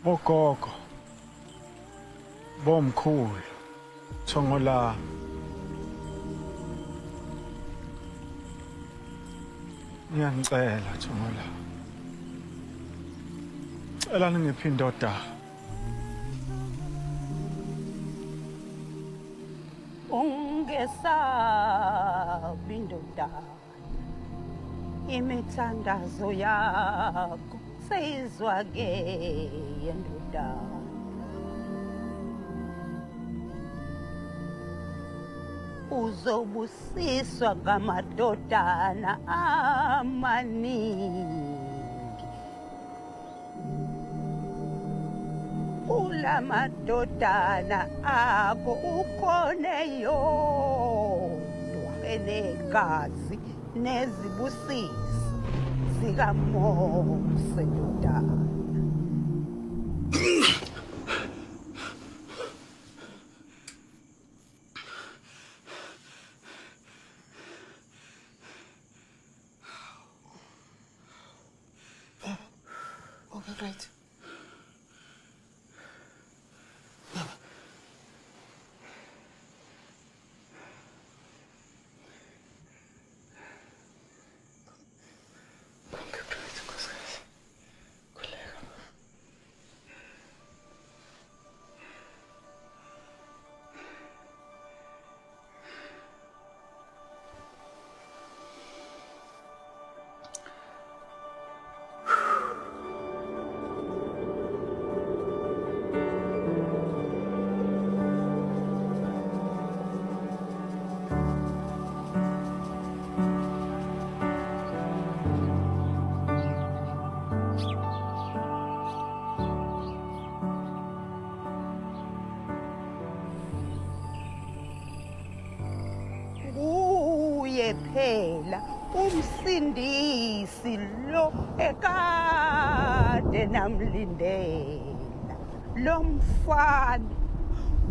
Bogogo, bomkhulu, Thongola. Ngiyangicela Thongola. Cela ningiphi indoda. Ungesabi indoda. Imithandazo yakho seyizwa ke indoda. Uzobusiswa ngamadodana amaningi. Ulamadodana akho ukhone yodwa enegazi nezibusisi zikaMose ndodana. Okay, great. Phela umsindisi lo ekade namlindela lo mfana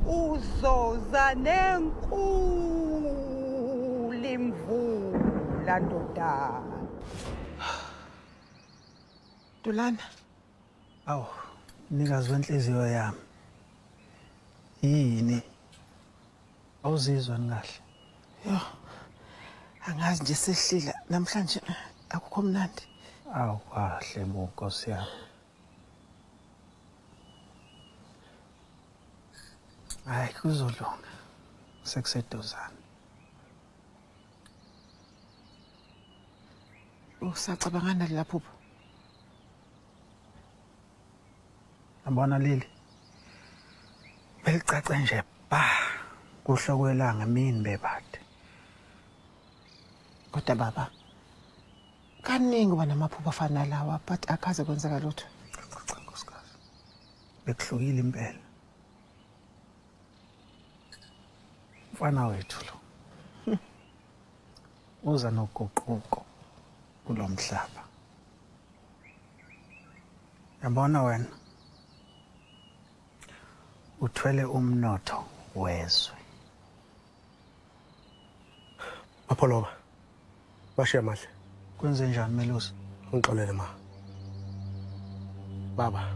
uzoza nenkulu imvula ndodana. Dulana. Awu, nikazi wenhliziyo yami. Yini? Awuzizwa kahle? Yo. Angazi nje sehlila namhlanje akukho mnandi. Awu kahle bo Nkosi yami. Hayi kuzolunga. Sekuseduzana. Usacabangana lapho. Yabona Lili. Belicace nje ba kuhlokwelanga mina bebade. Kodwa baba kaningi uba namaphupho afana lawa but akaze kwenzeka lutho. Cha nkosikazi. Bekuhlukile impela. Mfana wethu lo. Uza noguquko kulomhlaba. Yabona wena. Uthwele umnotho wezwe. Apholoba. Bashiya mahle. Kwenze njani Melusi? Ngixolele ma. Baba.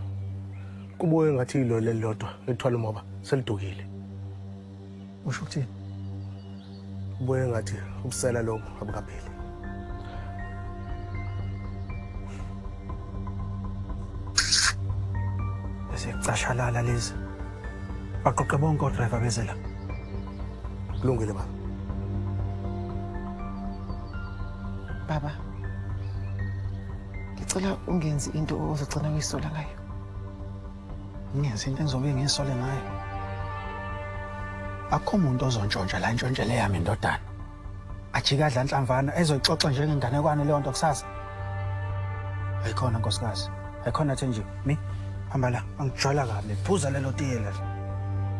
Kubuye ngathi ilo lelodwa ethwala umoba selidukile. Usho ukuthini? Kubuye ngathi ubusela lo abukapheli. Siyacashalala lezi. Baqoqe bonke odriver beze la. Kulungile baba. Baba. Ngicela ungenzi into ozogcina uyisola ngayo. Ngenza into engizobe ngisole ngayo. Akho umuntu ozontshontsha la ntshontshe yami indodana. Ajika adla inhlamvana ezoyixoxa njengenganekwane leyo nto kusasa. Ayikhona nkosikazi. Ayikhona the nje. Mi hamba la angijola kabi phuza lelo tiye la.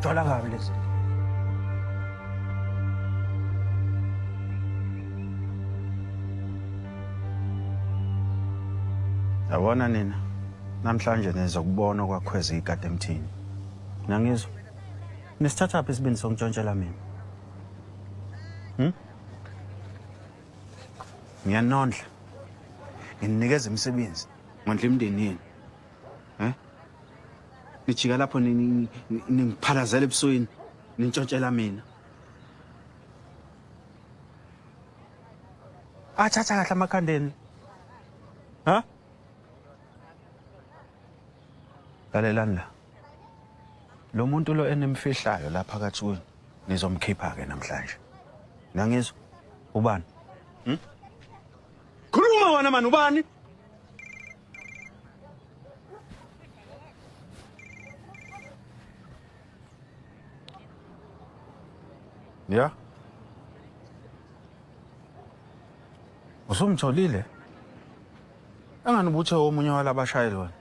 Jola kabi lezi. Yabona nina namhlanje nizokubona kwakhweza ikade emthini. Nangizwa. Nisithatha phi isibindi sontshontshela mina? Ngiyanondla. nginikeza imisebenzi ngondla imndeni yenu. Nijika lapho ningiphalazela ebusweni, nintshontshela mina. Athatha kahle amakhandeni. Ha? Lalelani la. Lo muntu lo enemfihlayo lapha phakathi kwenu nizomkhipha ke namhlanje. Nangizwa ubani? Khuluma wena mani ubani? Ya. Usumtholile? Angani ubuthe omunye walabashayeli wena.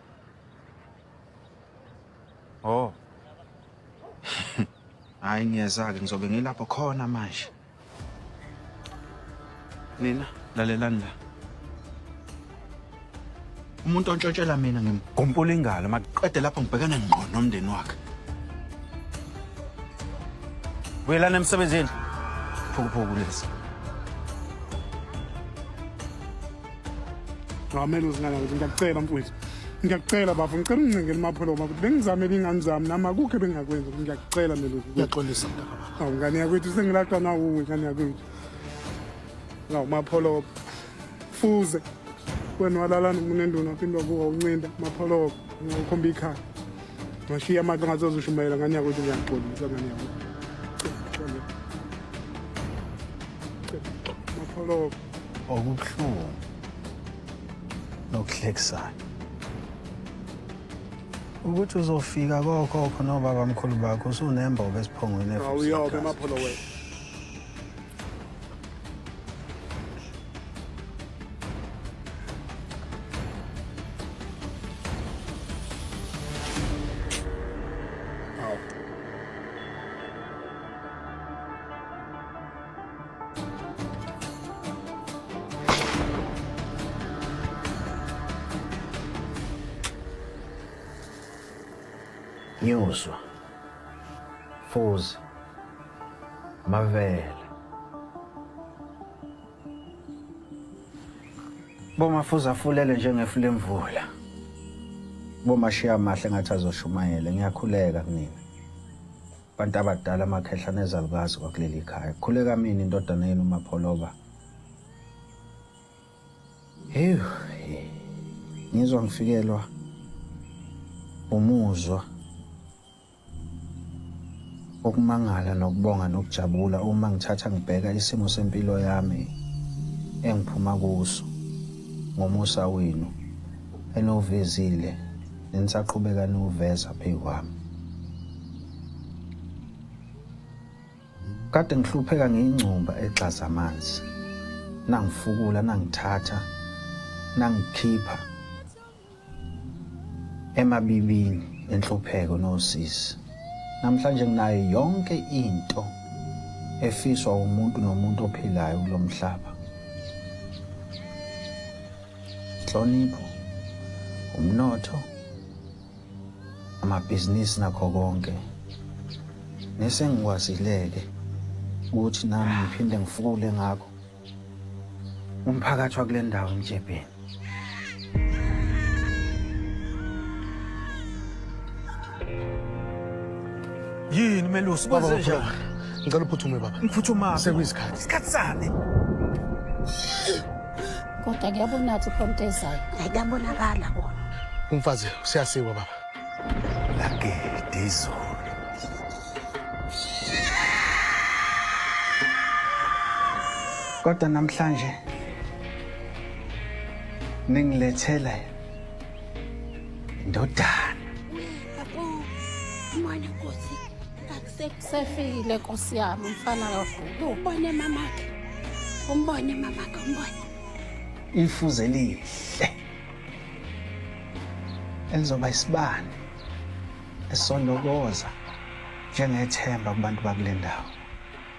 Oh. Hayi ngiyezake ngizobe ngilapho khona manje. Nina lalelani la. Umuntu ontshotshela mina ngimgompula ingalo maqede lapho ngibhekana ngqo nomndeni wakhe. Buyelana emsebenzini. Phukuphuku lesi. Ngamele uzingana ukuthi ngiyacela mfowethu. Ngiyacela bafo ngicela ungcengele mapholo baba. Bengizamela ingane zami nama akukho bengakwenza ngiyacela Melusi. Ngiyaxolisa mntaka baba. Awu ngane yakwethu sengilaqa nawe ngane yakwethu. Ngawu mapholo fuze. Wena walalana umunenduna phindwa kuwa uncinda mapholo ngokhomba ikhaya. Mashiya amaqha ngazozushumayela ngane yakwethu ngiyaxolisa ngane yakwethu. Mapholo Okubuhlungu. Nokuhlekisayo. Ukuthi uzofika kokhokho nobaba mkhulu bakho usunembobo esiphongweni efuthi. awuyobe mapholo wena. Nyuzwa. Fuze. Mavele. Bomafuza afulele njengefu lemvula. Bomashiya amahle ngathi azoshumayela ngiyakhuleka kunina. Bantu abadala amakhehla nezalukazi kwakuleli khaya. Khuleka mina indodana yenu uMapholoba. Ngizwa ngifikelwa umuzwa okumangala nokubonga nokujabula uma ngithatha ngibheka isimo sempilo yami engiphuma kuso ngomusa wenu enovezile nisaqhubeka noveza phezu kwami. Kade ngihlupheka ngiyingcumba exaza amanzi nangifukula nangithatha nangikhipha emabibini enhlupheko nosisi. Namhlanje nginayo yonke into efiswa umuntu nomuntu ophilayo kulomhlaba. Hlonipho, umnotho, amabhizinisi nakho konke. Nesengikwazileke ukuthi nami ngiphinde ngifukule ngakho. Umphakathi wakule ndawo eMjebeni. Yini Melusi Baba kwenze ngicela uphuthume baba. Ngiphuthuma. Sekuyisikhathi. Isikhathi sani? Kodwa ngiyabona ukuthi ikhonto ezayo. Ayabonakala bona. Umfazi siyasiwa baba. Lake dizo. Kodwa namhlanje ningilethela indodana. Mwana Nkosi, akusefikile Nkosi yami mfana kakhulu. Ubone mamakhe. Umbone mamakhe, umbone. Ifuze elihle. Elizoba isibane esondokoza njengethemba kubantu bakule ndawo.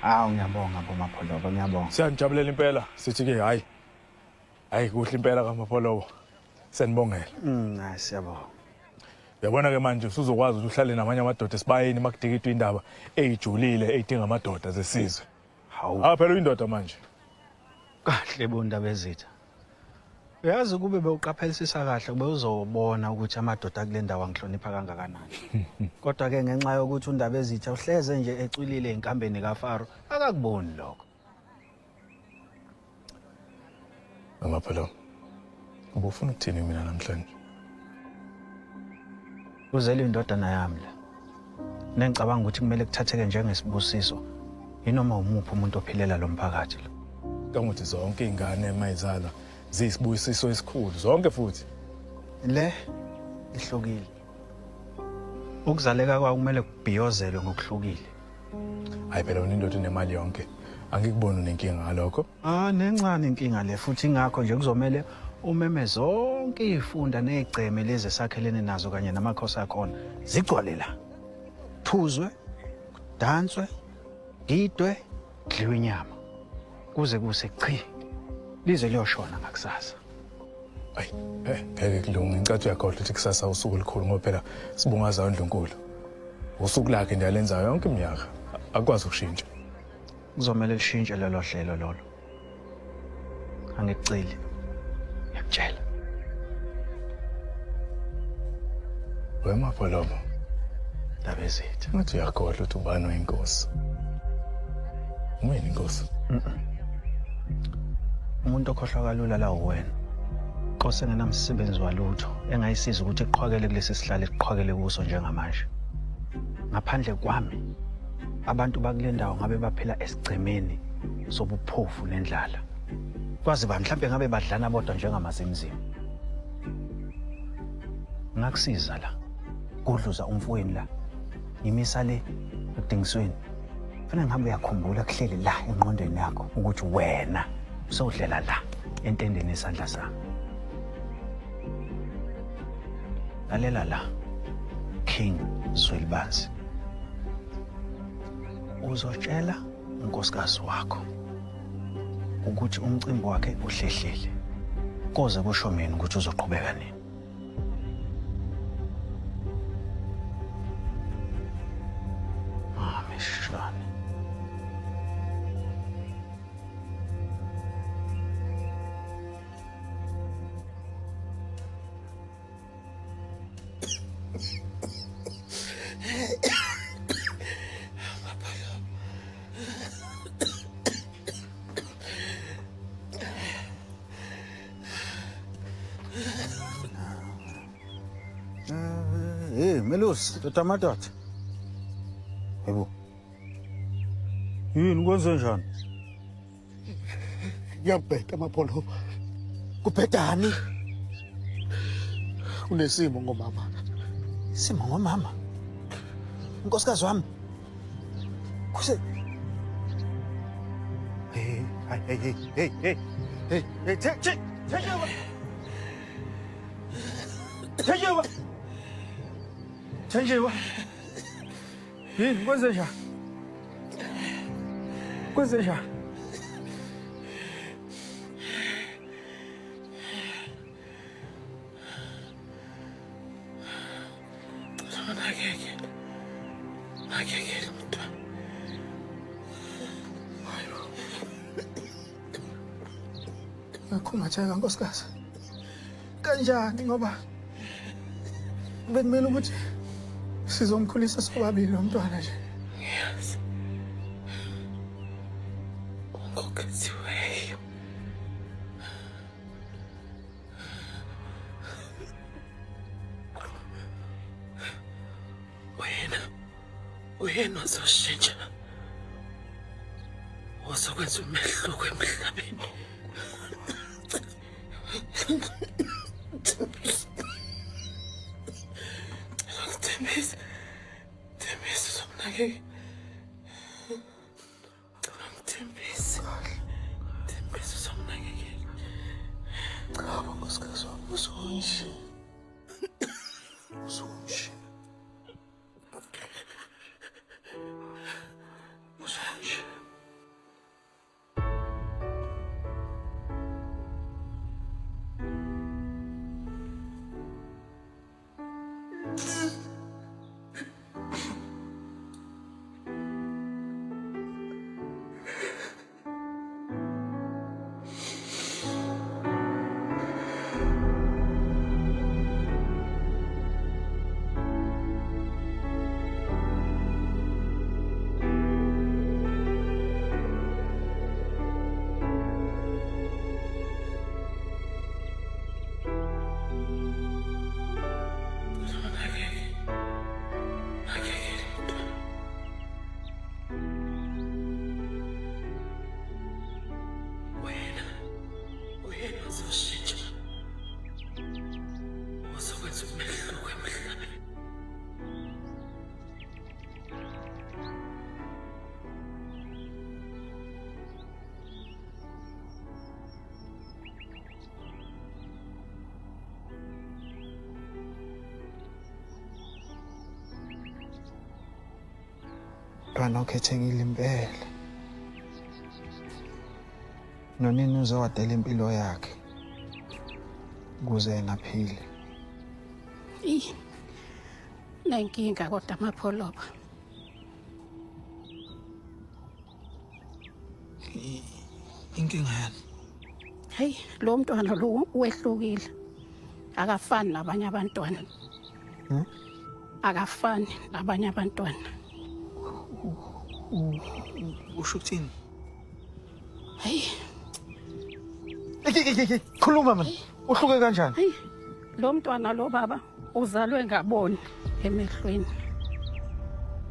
Awu ngiyabonga boMapholoba, ngiyabonga. Siyanijabulela impela sithi ke hayi kuhle impela kaMapholoba. Senibongela. Hayi siyabonga. Uyabona ke manje usuzokwazi ukuthi uhlale namanye amadoda esibayeni makudikitwa indaba ejulile edinga amadoda zesizwe. Hawu. Phela uyindoda manje. Kahle bondaba ezitha. Uyazi kube bewuqaphelisisa kahle kube uzobona ukuthi amadoda kule ndawo angihlonipha kangakanani. Kodwa ke ngenxa yokuthi undaba ezitha uhleze nje ecwilile inkambeni kaFaro akakuboni lokho. Mama phela. Ubufuna ukuthini mina namhlanje? Uzele indodana yami la. Nengicabanga ukuthi kumele kuthatheke njengesibusiso. Yinoma umuphi umuntu ophilela lo mphakathi lo. Kanguthi zonke izingane emayizalwa ziyisibusiso esikhulu zonke futhi. Le lihlukile. Ukuzaleka kwawo kumele kubhiyozelwe ngokuhlukile. Hayi phela wena indoda enemali yonke. Angikuboni unenkinga ngalokho. Nencane inkinga le futhi ingakho nje kuzomela umeme zonke izifunda nezigceme lezi esakhelene nazo kanye namakhosi akhona zigcwale la. Thuzwe, danswe, gidwe, kudliwe inyama. Kuze kuse chi. Lize liyoshona ngakusasa. Ayi, ngeke kulunge ngicathu yakhohle ukuthi kusasa usuku olukhulu ngoba phela sibungaza uNdlunkulu. Usuku lakhe nje alenzayo yonke iminyaka. Akwazi ukushintsha. Kuzomela lishintshe lelo hlelo lolo. Angiceli. Ngiyakutshela. Wema pholobo. Ndaba ezitha. Ngathi uyakhohle ukuthi ubani oyinkosi. Umeni inkosi. Umuntu okhohlwa kalula la uwena. Qose ngenamsebenzi walutho engayisiza ukuthi iqhwakele kulesi sihlalo iqhwakele kuso njengamanje. Ngaphandle kwami abantu bakule ndawo ngabe baphila esigcemeni sobuphofu nendlala. Kwazi ba mhlambe ngabe badlana bodwa njengamazimzimi. Ngakusiza la. Kudluza umfweni la. Ngimisa le udingisweni. Fana ngihambe yakhumbula kuhleli la engqondweni yakho ukuthi wena usodlela la entendeni esandla sami. Lalela la. King Zwelibanzi. Uzotshela unkosikazi wakho ukuthi umcimbi wakhe uhlehlele. Koze kusho mina ukuthi uzoqhubeka nini. Meshane. Melusi, tomato. Yebo. Yini kwenze njani? Ngiyabheka amapholo. Kubhedani? Unesimo ngomama. Simo ngomama. Unkosikazi wami. Kuse. Hey. Take. Changewa. Yini kwenze njani? Kwenze njani? Nakeke mntwana. Ngakhungatheka nkosikazi. Kanjani ngoba bekumele ukuthi sizomkhulisa sobabili lo mntwana nje. Yes. Ngokuthiweyo. Wena uzoshintsha. Uzokwenza umehluko emhlabeni. Thembisa uzomnakekela. Thembisa uzomnakekela. Cha, nkosikazi wami uzonje. umntwana okhethekile impela. Nonini uzowadela impilo yakhe ukuze yena aphile. Nenkinga kodwa amapholoba. Inkinga yani? Hey, lo mntwana lo wehlukile. Akafani nabanye abantwana. Akafani nabanye abantwana. Usho ukuthini? Hey. Khuluma man. Uhluke kanjani? Hey. Lo mntwana lo baba uzalwe ngaboni emehlweni.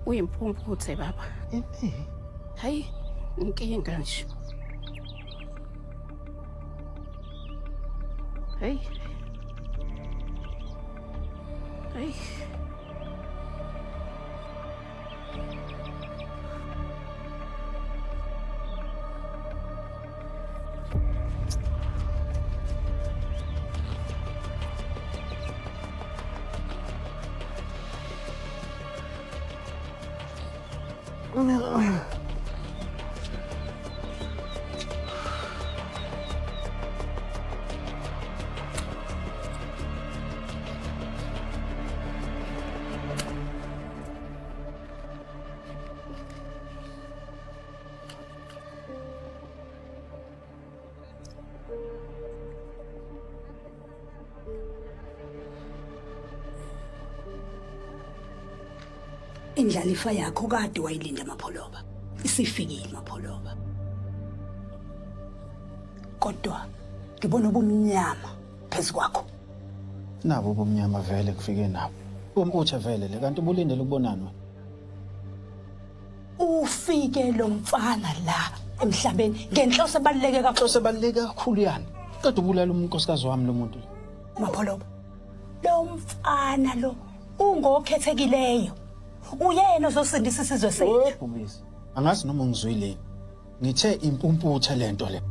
Uyimpumputhe baba. Hey, inkinga nje. Hey. Hey. Indlalifa yakho kade wayilinda amapholoba. Isifikile amapholoba. Kodwa ngibona ubumnyama phezukwakho. Nabo ubumnyama vele kufike nabo. Umputhe vele le kanti ubulindele ukubonana. Ufike lo mfana la emhlabeni ngenhloso ebaluleke kakhulu. Inhloso ebaluleke kakhulu yani. Kodwa ubulala unkosikazi wami lo muntu. Mapholoba. Lo mfana lo ungokhethekileyo. Uyena ozosindisa isizwe sethu. Bhubisi. Angazi noma ngizwile. Ngithe impumputhe lento le.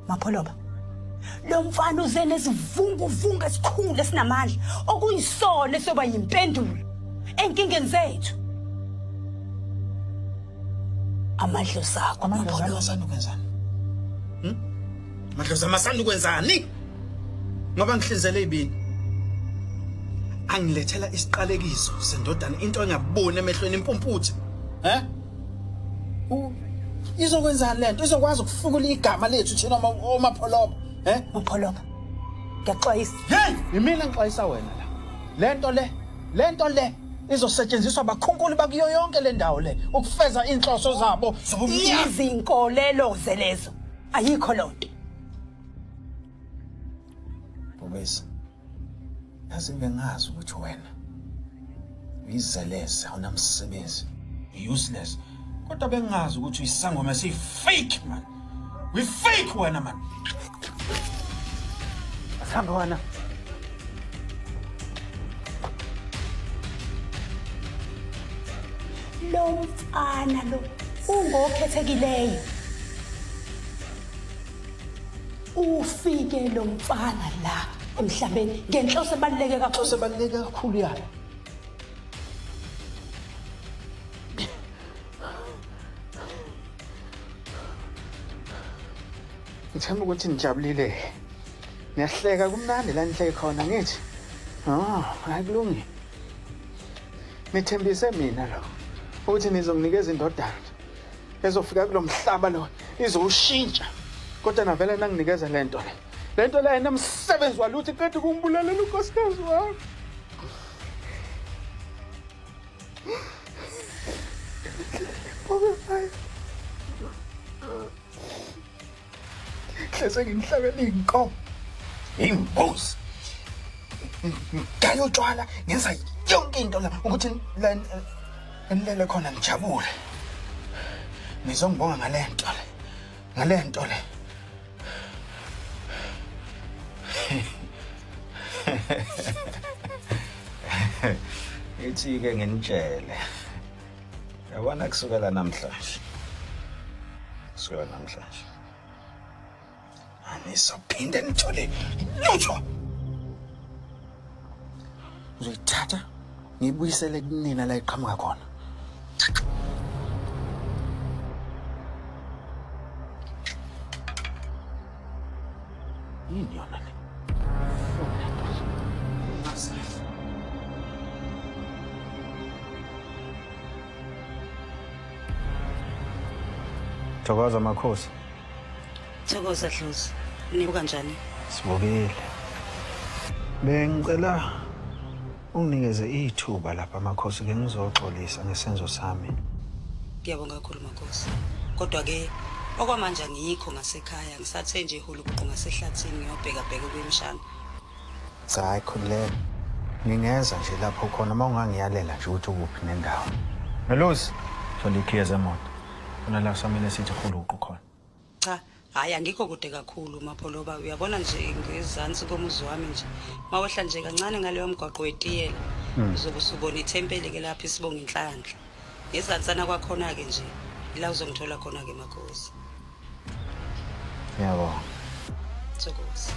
Mapholoba. Lo mfana uze nesivunguvungu esikhulu esinamandla okuyisona soba yimpendulo enkingeni zethu. Amadlozi akho Amadlozi asanda ukwenzani? Amadlozi amasanda ukwenzani? Ngoba ngihlinzele ibini. Angilethela isiqalekiso sendodana into engaboni emehlweni impumputhe. Izokwenzani lento? Izokwazi ukufukula igama lethu thina omapholoba. Mapholoba. Ngiyaxwayisa. Hey, yimina ngixwayisa wena la. Lento le izosetshenziswa abakhunkuli bakuyo yonke le ndawo le ukufeza inhloso zabo. Izinkolelo zelezo. Ayikho lonto. Bobesa. Yazi bengazi ukuthi wena uyizeleze awunamsebenzi. Useless. Kodwa bengazi ukuthi uyisangoma fake man. We fake wena man. Asamba wena. Lo mfana lo ungokhethekileyo. Ufike lo mfana la emhlabeni ngenhloso ebaluleke kakhulu. Inhloso ebaluleke kakhulu yani. Ngithemba ukuthi nijabulile. Niyahleka kumnandi la nihleke khona ngithi. Akulungi. Nithembise mina lo ukuthi nizonginikeza indodana ezofika kulomhlaba lo izowushintsha. Kodwa navele nanginikeza lento le. Lento la enomsebenzi waluthi qedwe kumbulalela unkosikazi wami. Hleze ngihlabela inkomo. Imbuzi. Ngayo tshwala ngenza yonke into la ukuthi la enilele khona ngijabule. Nizongibonga ngalento le. Ithi ke nginitshele. Yabona kusukela namhlanje. Anisophinde nithole lutho. Uzoyithatha ngibuyisele kunina la iqhamuka khona. Yini yona le? Thokoza Makhosi. Thokoza Dlozi. Nibuka kanjani? Sibukile. Bengicela unginikeze ithuba lapha Makhosi ke ngizoxolisa ngesenzo sami. Ngiyabonga kakhulu Makhosi. Kodwa ke okwamanje angikho ngasekhaya, ngisathe nje ihulu ubuqu ngasehlathini ngiyobheka kwemshana. Cha khuleka. Ngingeza nje lapho khona mawungangiyalela nje ukuthi ukuphi nendawo. Melusi, thola ikhiya zemoto. Kuna la samele sithi khuluqu khona. Cha, hayi angikho kude kakhulu Mapholoba. Uyabona nje ngezansi komuzi wami nje. Mawehla nje kancane ngaleyo mgwaqo wetiyela. Uzobe usubona ithempeli ke lapha isibonga inhlanhla. Ngezansana kwakhona ke nje. La uzongithola khona ke Makhosi. Yabo. Thokoza.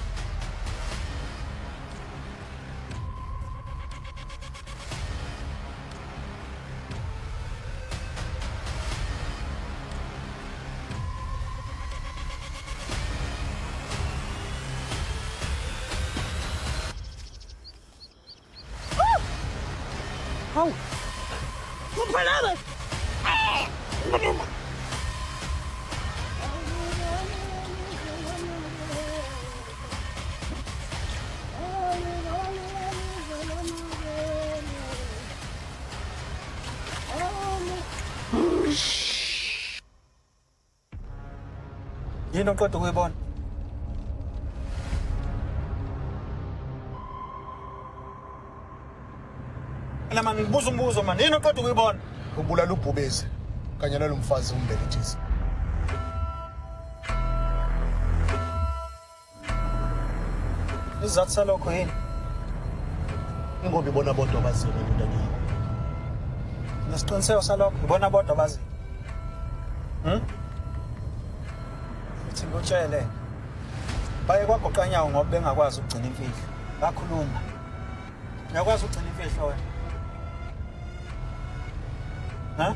Hawu. Kumphalaba. Ngomama. Yini oqeda ukuyibona? Lama ngibuza umbuzo manje, yini oqeda ukuyibona? Ubulala ubhubezi kanye nalomfazi umbelethisi. Isizathu salokho yini? Ingoba ibona bodwa bazile entanyeni. Nesiqiniseko salokho, ibona bodwa bazi. Uthi ngutshele. Baye kwagoqa inyawo ngoba bengakwazi ukugcina imfihlo. Bakhuluma. Uyakwazi ukugcina imfihlo wena? Ha?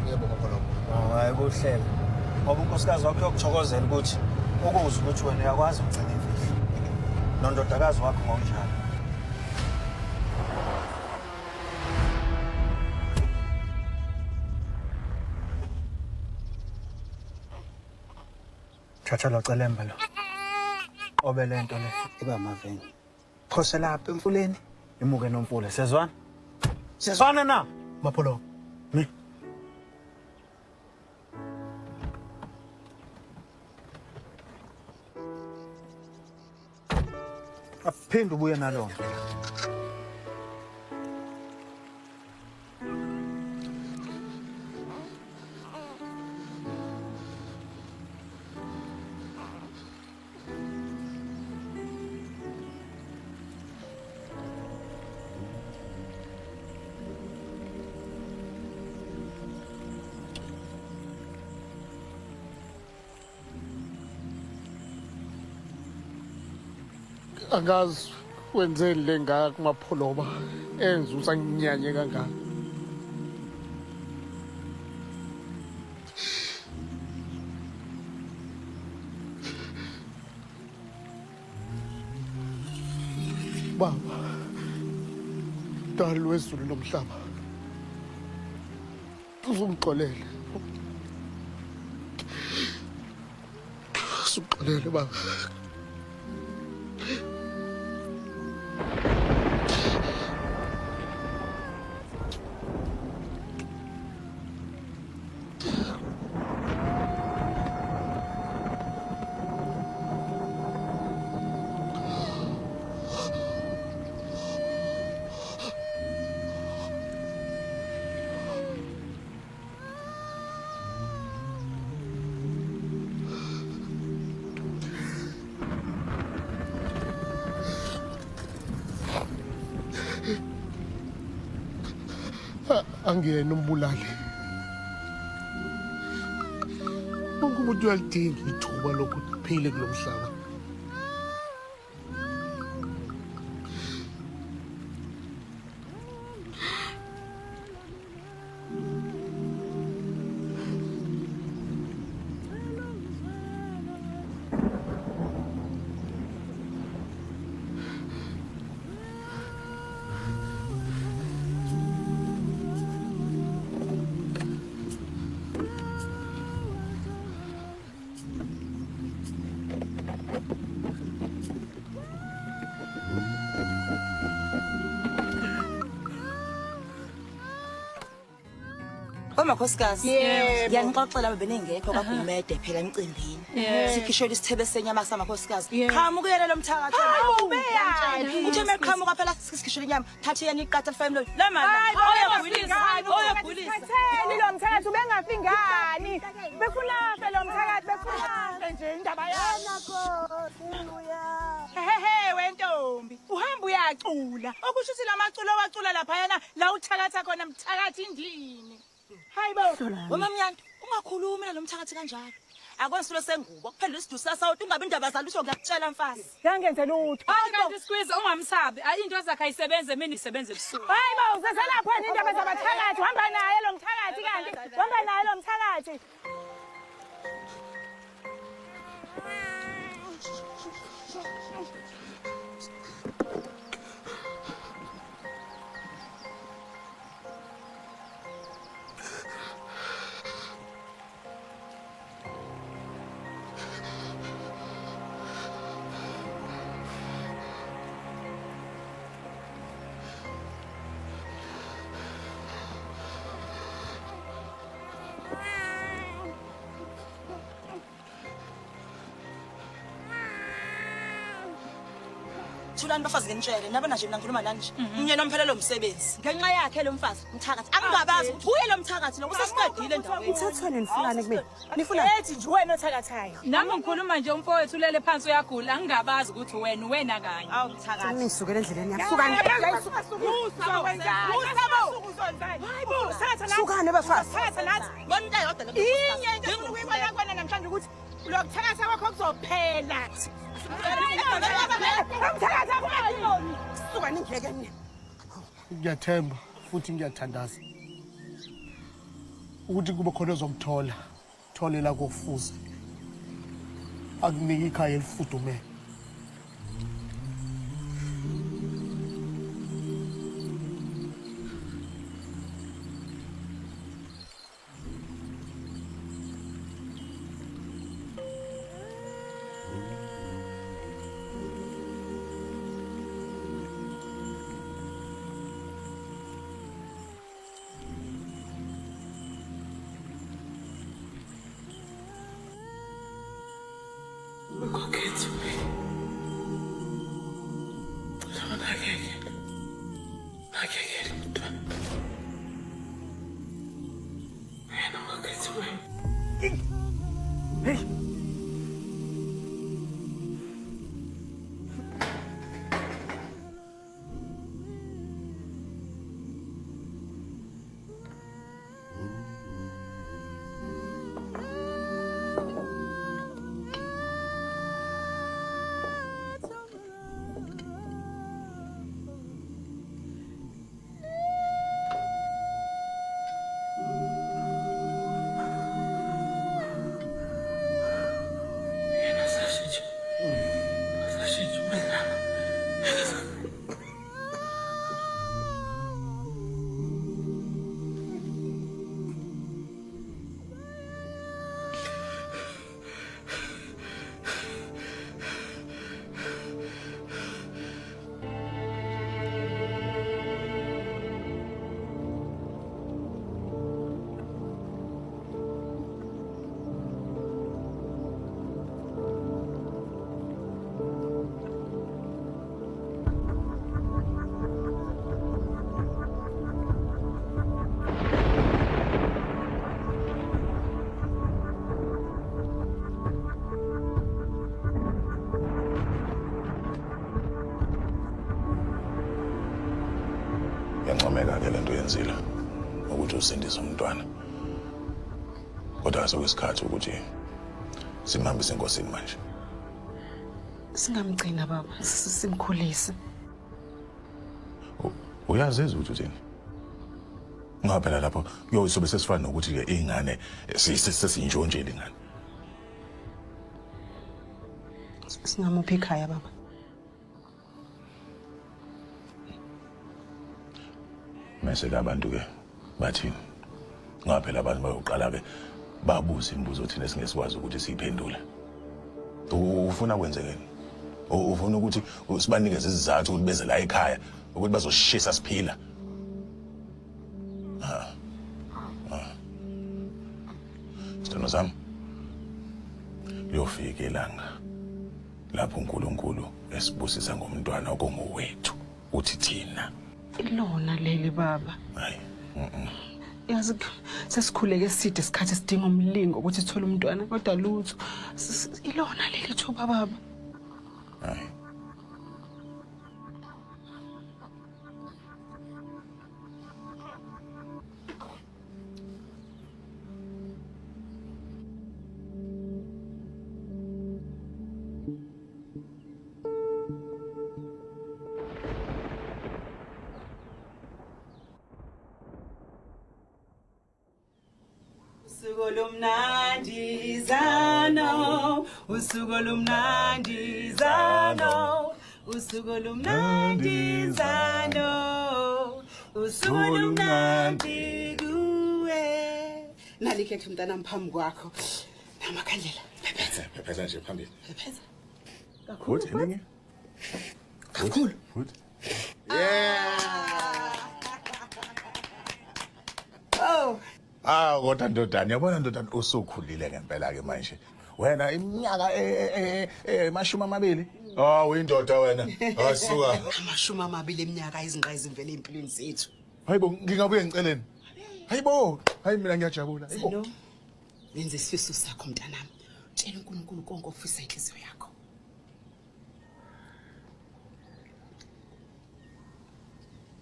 Yebo Mapholoba. Hayi kuhlele. Ngoba unkosikazi wakho uyokuthokozela ukuthi ukuze ukuthi wena uyakwazi ukugcina imfihlo. Nondodakazi wakho ngokunjalo. Thatha lo celemba lo. Obe lento le iba amaveni. Phose lapha emfuleni imuke nomfula. Sezwana? Sezwana na? Mapholoba. Mi. Aphinde ubuye nalo. Angazi wenzeni le ngaka kuMapholoba enza usanginyanye kangaka. Baba, dali wezulu nomhlaba, uzungixolele. Usungixolele baba. Angiyena umbulali. Wonke umuntu uyalidinga ithuba lokuthi uphile kulo mhlaba. makhosikazi. Ngiyanixoxela bebeningekho kaGumede phela emcimbini. Sikhishela isithebe senyama samakhosikazi. Qhamukele lo mthakathi. Ubeyani? Uthe meqhamuka phela sikhishela inyama. Thathe yena iqatha family. La mama. Oyagulisa. Lo mthakathi ubengafi ngani? Befuna lo mthakathi befuna nje indaba yana Hehe wentombi. Uhamba uyacula. Okusho ukuthi lamaculo wacula lapha yana la uthakatha khona mthakathi indini. Hayibo. Wamamnyanto, ungakhulumi nalo mthakathi kanjalo. Akwensilo sengubo. Kuphela isidusa sawuthi ungabe indaba zalusho ngiyakutshela mfazi. Ngangenze lutho. Kanti squeeze ungamsabi. Into zakhe ayisebenze mina isebenze ebusuku. Hayibo useselapha yini indaba zabathakathi? Hamba naye lo mthakathi kanti. Hamba naye lo mthakathi. Thulani bafazi ngenitshele naba nje mina ngikhuluma nanje. Umnyeni omphelelo umsebenzi. Ngenxa yakhe lo mfazi umthakathi. Akungabazi ukuthi uye lo mthakathi lo usesiqedile endaweni. Uthathwane nifulane kumina. Nifuna ethi nje wena othakathayo. Nami ngikhuluma nje umfowethu ulele phansi uyagula angingabazi ukuthi wena kanye. Awu mthakathi. Nisukele endleleni yakusukani. Sukane bafazi. Thatha nathi. Bonke yodwa lo. Inye into engifuna ukuyibona kuwena namhlanje ukuthi lo kuthakatha kwakho kuzophela. Ngiyathemba futhi ngiyathandaza ukuthi kube khona ozomthola thole la kofuza akunika ikhaya elifudumele. Yancomeka ke lento yenzile ukuthi usindise umntwana. Kodwa asokusikhathi ukuthi simhambise enkosini manje. Singamgcina baba, simkhulise. Uyazi ukuthi uthini? Ngaphela lapho kuyosobe sesifana nokuthi ke ingane sesiyinjonjeli ingane. Singamuphi ekhaya baba. Mase abantu ke bathini? Ngaphela abantu bayoqala ke babuza imibuzo thina esingesikwazi ukuthi siyiphendule. Ufuna kwenzekeni? Ufuna ukuthi sibanikeze izizathu ukuthi beze la ekhaya ukuthi bazoshisa siphila. sithandwa sami liyofika ilanga lapho uNkulunkulu esibusisa ngomntwana okungowethu uthi thina ilona leli baba hayi yazi sesikhuleke iside isikhathi sidinga umlingo ukuthi sithole umntwana kodwa lutho ilona leli thuba baba hayi Usuku lumnandizano usuku lumnandi kuwe nalikhe mntana mphambi kwakho namakhandlela phephetha nje phambili phephetha kakhulu yini kakhulu oh kodwa ndodana yabona ndodana usukhulile ngempela ke manje wena iminyaka mashumi amabili uyindoda wena asuka amashumi amabili eminyaka izinqa ezimvele empilweni zethu hayibo ngingabuye ngiceleni hayibo hayi mina ngiyajabula hayibo wenze isifiso sakho mntanami tshela uNkulunkulu konke ofisa inhliziyo yakho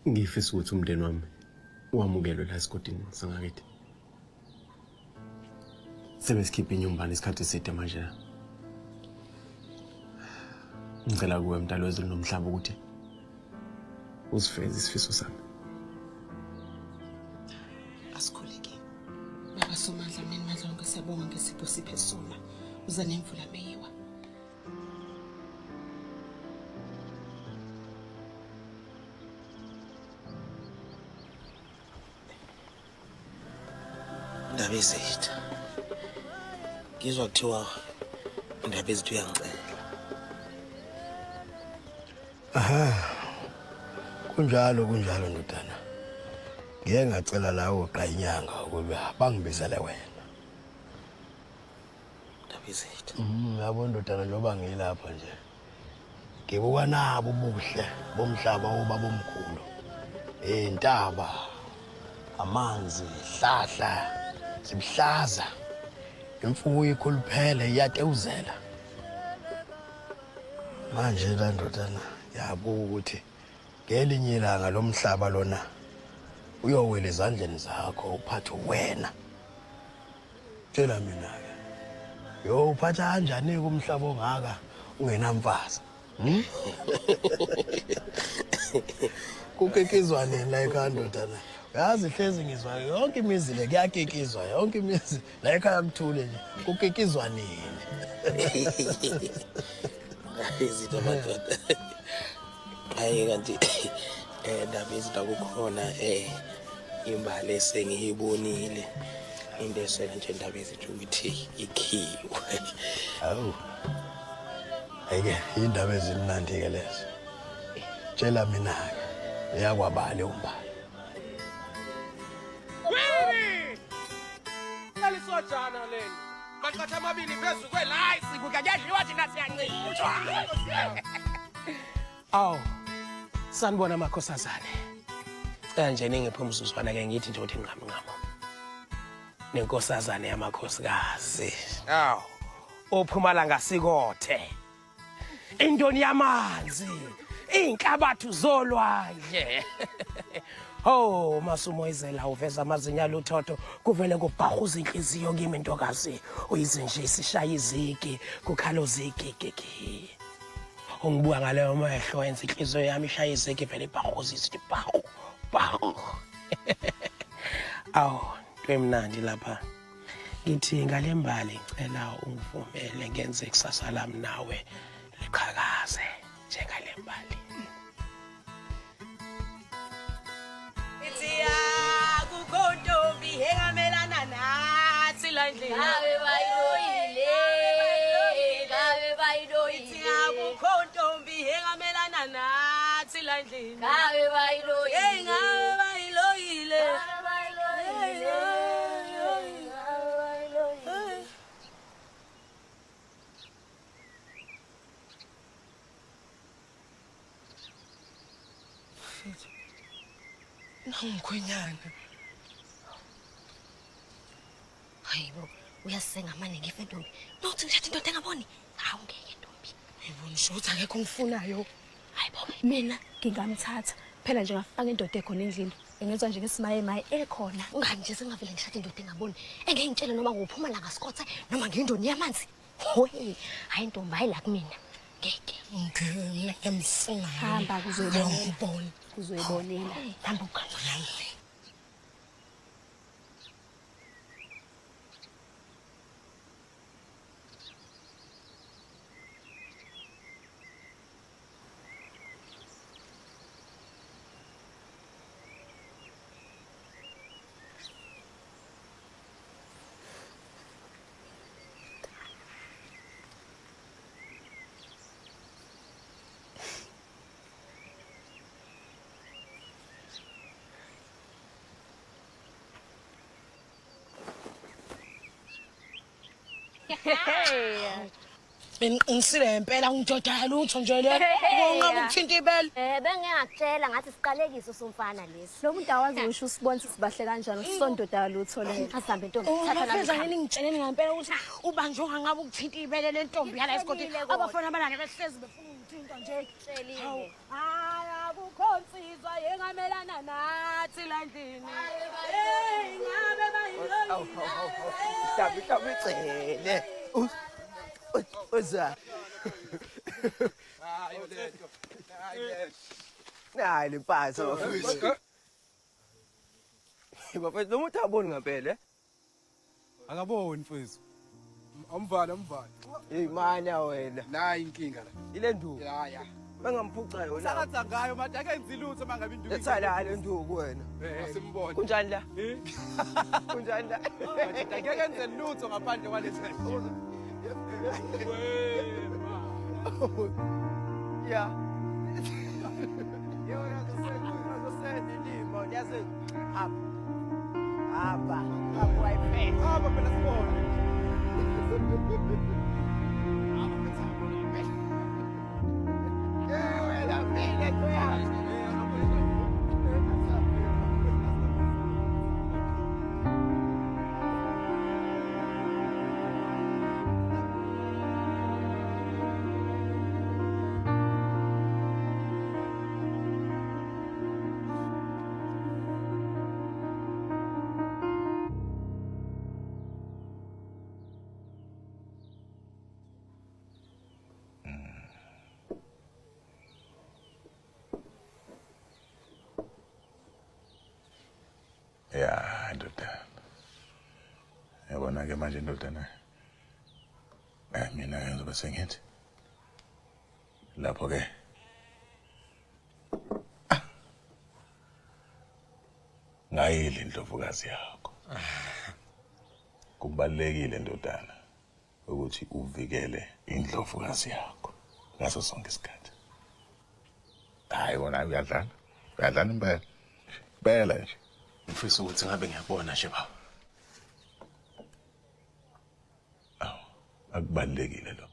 ngifisa ukuthi umndeni wami uwamukelwe la esigodini sangakithi sebesikhipha inyumbane isikhathi eside manje ngicela kuwe mdalo wezulu nomhlaba ukuthi usifeze isifiso sami asikhuleke baba somandla mina madla onke siyabonga ngesipho siphe sona uza nemvula meyiwa Ndaba ezethu ngizwa kuthiwa indaba ezethu uyangicela kunjalo ndodana ngeke ngacela lawo qa inyanga ukuba bangibizele wena ndaba ezethu yabo ndodana njoba ngilapha nje ngibuka nabo ubuhle bomhlaba obaba omkhulu intaba amanzi hlahla sibuhlaza imfuyo ikhuluphele iyatewuzela manje la ndodana yabo ukuthi ngelinye ilanga lomhlaba lona uyowela ezandleni zakho uphathe wena tshela mina ke uphatha kanjani kumhlaba ongaka ungenamfazi kukekizwa nini la ekhaya ndodana yazi hlezi ngizwa yonke imizi le kuyakekizwa yonke imizi la ekhaya kuthule nje kukekizwa nini izinto madoda hayi kanti ndaba izinto akukhona imbali esengiyibonile into esela nje indaba ezithi ukuthi ikhiwe awu ayike indaba ezimnandi ke lezo tshela mina ke yakwabale umbali Sojana leni baqatha amabili phezulu kwelayisi kuyadliwa thina siyancishwa aw sanibona makhosazane nje ningephumzuzwana ke ngithi nje uthi nqamnqamo nenkosazane yamakhosikazi aw ophumala ngasikothe indoni yamanzi inkabathu zolwandle oh masumoyizela uveza amazinya luthotho kuvele kubhahuza inhliziyo kimi ntokazi uyize nje isishaya izigi kukhala uzigigigi ungibuka ngaleyo mehlo wenza inhliziyo yami ishaya izigi vele ibhahuza isithi bhahu bhahu aw twemnandi lapha ngithi ngalembali ngicela ungivumele ngenze ikusasa lami nawe liqhakaze njengalembali Gabe bayiloyile akukho ntombi engamelana nathi la ndlini ngabe bayiloyile mfethu. Ngikhwenyana. Hayibo, uyasenga manje ngifentombi. Nothi ngishada indoda engaboni. Hawu ngeke ntombi. Yibona shothi akekho ngifunayo. Hayibo, mina ngingamthatha. Phela nje ngafaka indoda ekhona endlini. Engenza nje ngesimaye maye ekhona. Ungani nje sengavele ngishada indoda engaboni. Engeke ngitshele noma ngophuma la ngasikotha noma ngiyindoni yamanzi. Hoye, hayi ntombi hayi la kumina. Ngeke. Mina ngiyamfuna. Hamba kuzoyibona. Kuzoyibonela. Hamba ukhamba nami. Ngisile impela ngijodala lutho nje le. Ungabe ukuthinta ibele. Bengingakutshela ngathi siqalekiso somfana lesi. Lo muntu awazi usho usibona sibahle kanjani usondoda lutho le. Asambe ntombi thatha la. Pheza ngini ngitsheleni ngempela ukuthi ubanjwe ngabe ukuthinta ibele le ntombi yala esikoti. Abafana abanake behlezi befuna ukuthinta nje. Tshelile. Hayi akukho insizwa yengamelana nathi la ndini. Hey ngabe bayiloli. Tabi icele. Uza. Hayi letho. Hayi. Hayi lempasa bafethu. Bafethu lo muntu aboni ngempela. Akaboni mfethu. Amvala. Hey manya wena. Nayi inkinga la. Ile nduku. Ya. Bengamphuca yona. Sakatha ngayo manje akenzi lutho mangabe induku. Lethala le nduku wena. Asimbone. Kunjani la? Kunjani la? Ngeke enze lutho ngaphandle kwalesi. Yeah. Yo yakuseni limo yazi hapa wifi hapa phela sibone wena vile kuyazi Ya, ndodana. Yabona ke manje ndodana. Mina ngizobe sengithi. Lapho ke. Ngayile indlovukazi yakho. Kubalekile ndodana ukuthi uvikele indlovukazi yakho ngaso sonke isikhathi. Hayi wona uyadlala. Uyadlala impela. Phela nje. Mfisa ukuthi ngabe ngiyabona nje baba. Akubalekile lo.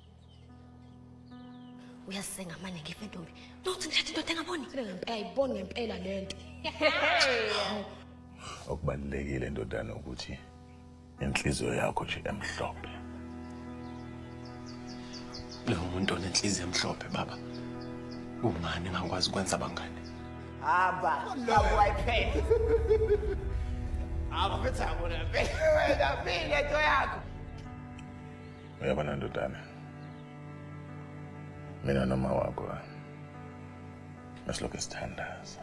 Uyasenga manje ngifentombi. Nothi ngishada indoda engaboni. Ayiboni ngempela lento. Okubalekile ndodana ukuthi inhliziyo yakho nje emhlophe. Lo muntu onenhliziyo emhlophe baba. Ungani ngakwazi ukwenza abangane? hamba wifi abafethu abona wena phile into yakho. Uyabona ndodana. Mina noma wakho masilokho sithandaza.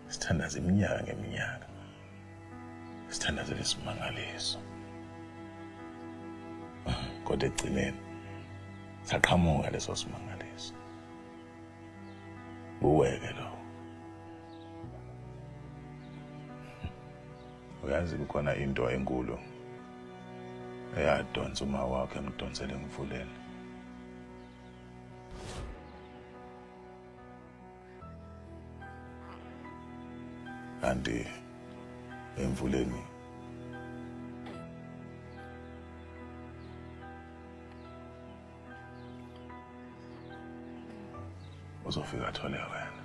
Sithandaza iminyaka ngeminyaka. Sithandaza lesimangaliso. Kodwa egcineni saqhamuka leso simangaliso. Uweke lo. Uyazi kukhona into enkulu eyadonsa uma wakhe emdonsele ngivulele. Kanti emvuleni uzofika athole wena.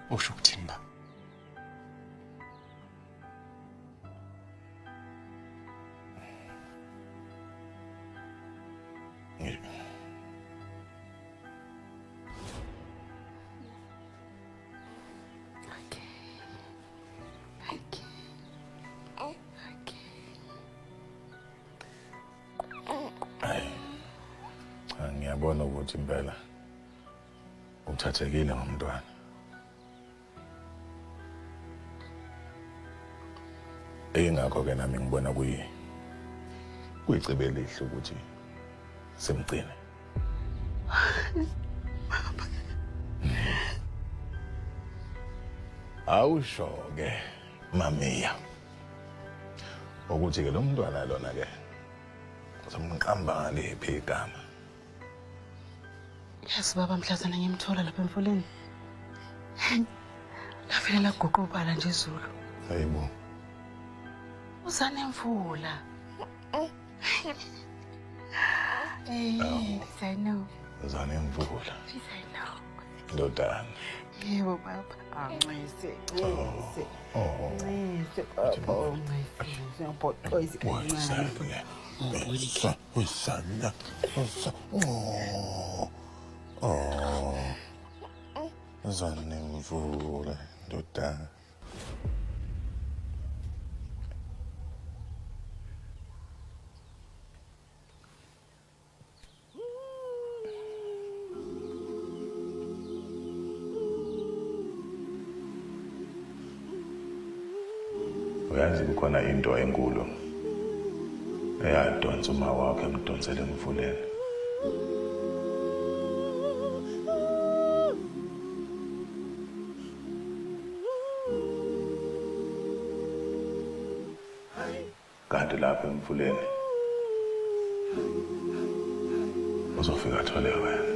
Usho ukuthini baba? Ngiyabona ukuthi impela uthathekile ngomntwana. Ingakho ke nami ngibona kuyicebe elihle ukuthi simgcine. Awusho ke mamiya ukuthi ke lo mntwana lona ke uzomqamba ngaliphi igama. Yes baba mhlazana ngimthola lapha emfuleni. Lafela laguqubala nje izulu. Hayibo. Uzane mvula. I know. Uzane mvula. I know. Ndodana. Yebo baba. Anxise. Anxise baba. Anxise. Ngiyaphoxoza kancane. Usanda. Uzane mvula ndodana. Uyazi kukhona into enkulu eyadonsa uma wakhe emdonsele emfuleni. Kanti lapha emfuleni uzofika athole wena.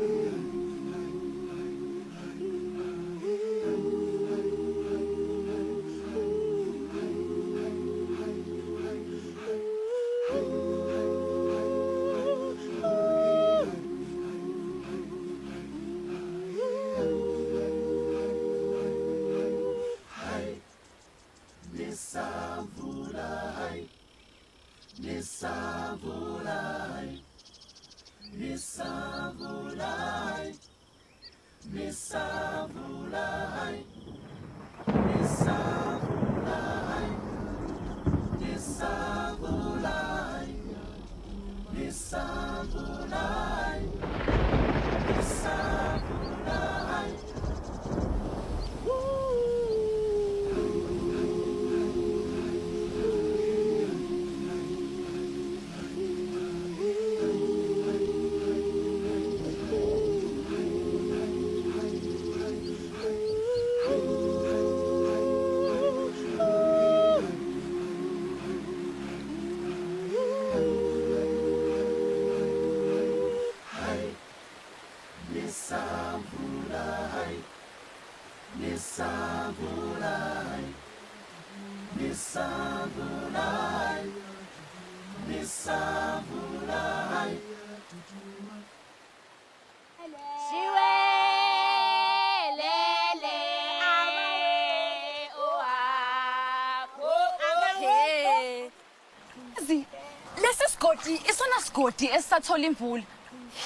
Isona sigodi esathola imvula.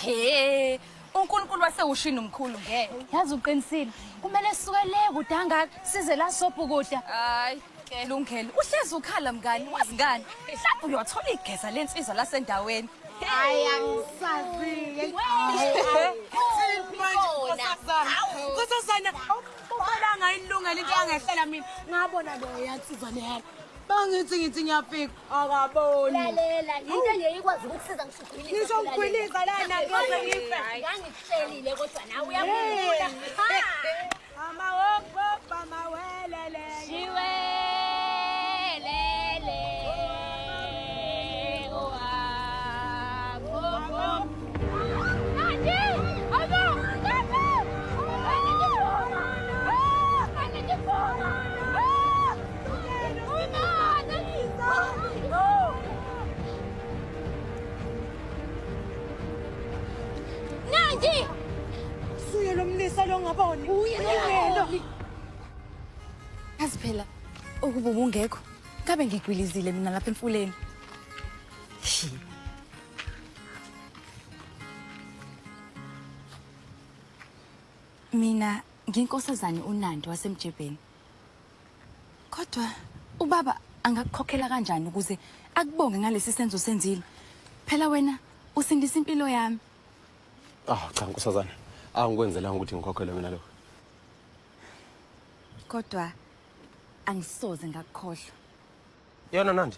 He, uNkulunkulu wasewushini umkhulu ngeke. Yazi uqinisile, kumele sisukele kude angaka size la sobhu kude. Hayi, ke lungelo. Uhlezi ukhala mngani, wazi ngani? Mhlawumbe uyothola igeza lensizwa lasendaweni. Hayi angisazi. Kusasana, ubala ngayilungela into angehlela mina. Ngabona lo yansizwa leyo. Bangithi ngiyafika akaboni. Lalela, into nje ikwazi ukusiza ngisugwilisa. Ngisho ngigwilisa lana ngoba ngife. Ngangikuhlelile kodwa nawe uyabona. Amawokho amawelele. Shiwelele. Suye lo mlisa lo ngaboni. Uye lo. yazi phela ukuba ungekho kabe ngigwilizile mina lapha emfuleni. Mina nginkosazane uNandi wasemjebheni. Kodwa ubaba angakukhokhela kanjani ukuze akubonge ngalesi senzo senzile? Phela wena usindisa impilo yami. Cha nkosazana. Angikwenzelanga ukuthi ngikhokhele mina lo. Kodwa angisoze ngakukhohlwa. Yona Nandi.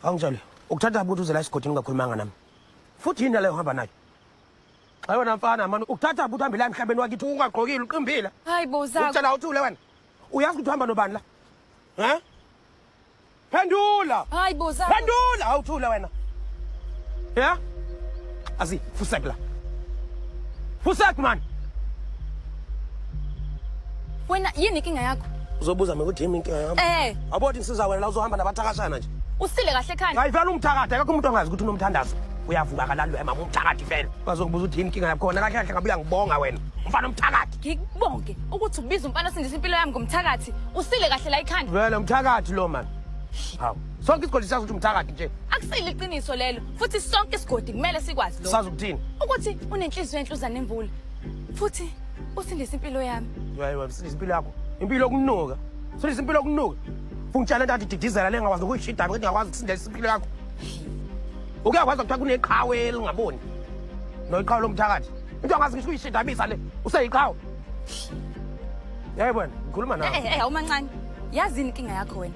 Awunjalo. Ukuthatha abantu uze la esigodini ungakhulumanga nami. Futhi yini leyo uhamba nayo? Xa wena mfana manje ukuthatha abantu uhamba la emhlabeni wakithi ungaqhokile uqimbila. Hayi boza. Ucela uthule wena. Uyazi ukuthi uhamba nobani la? He? Phendula. Hayi boza. Phendula awuthule wena. Yeah? Asi, fusek la. Fusek man. Wena yini inkinga yakho? Uzobuza mina ukuthi yini inkinga yami? Abodi ngisiza wena la uzohamba nabathakashana nje. Usile kahle ekhaya. Hayi vela umthakade akakho umuntu ongazi ukuthi unomthandazo. Uyavuka kalalo emama umthakade vele. Bazokubuza ukuthi yini inkinga yakho khona kahle kahle ngabuya ngibonga wena. Mfana umthakade. Ngikubonke ukuthi ubiza umfana sindisa impilo yami ngomthakathi. Usile kahle la ekhanda. Vele umthakade lo man. Hawu. Sonke isigodi sazi ukuthi umthakade nje. Akusile iqiniso lelo. Futhi sonke isigodi kumele sikwazi lo. Sazi ukuthini? Ukuthi unenhliziyo enhluza nemvula. Futhi usindisa impilo yami. Hayi wabisindisa impilo yakho. Impilo okunuka. Sindisa impilo okunuka. Fungitshela ntanti didizela lengakwazi ukuyishida ngithi ngakwazi ukusindisa impilo yakho. Ukuyakwazi ukuthiwa kuneqhawe elingaboni. Noyiqhawe lomthakathi. Into angazi ngisho uyishidabisa le. Useyiqhawe. Yayibona, ngikhuluma nawe. Awumancane. Yazini inkinga yakho wena?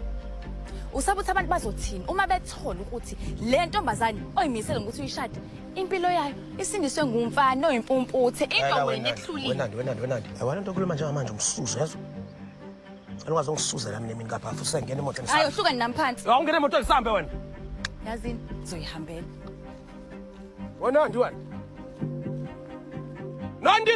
Usabuthi abantu bazothini uma bethola ukuthi le ntombazane oyimisele ukuthi uyishade impilo yayo isindiswe ngumfana oyimpumputhe into wena ehlulile. Wenandi. Awona into okhuluma njengamanje umsuzo yazo. Alwazi ongisuza la mina ngapha futhi sengena emoto elisamba. Hayi uhlukani namphansi. Awungena emoto elisambe wena. Yazini uzoyihambela. Wenandi wena. Nandi.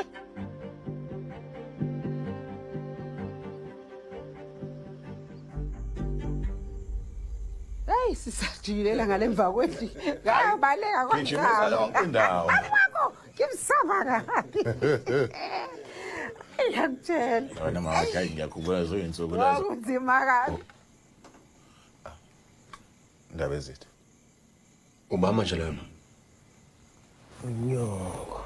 Hey sisajilela ngalemva kwethi. Ngabaleka kwaNdaba. Indawo. Kimsaba kabi. Yakutshela. Wena mama hayi ngiyakhumbula zo insuku lezo. Kunzima kabi. Indaba ezithu. Ubama nje lema. Unyoko.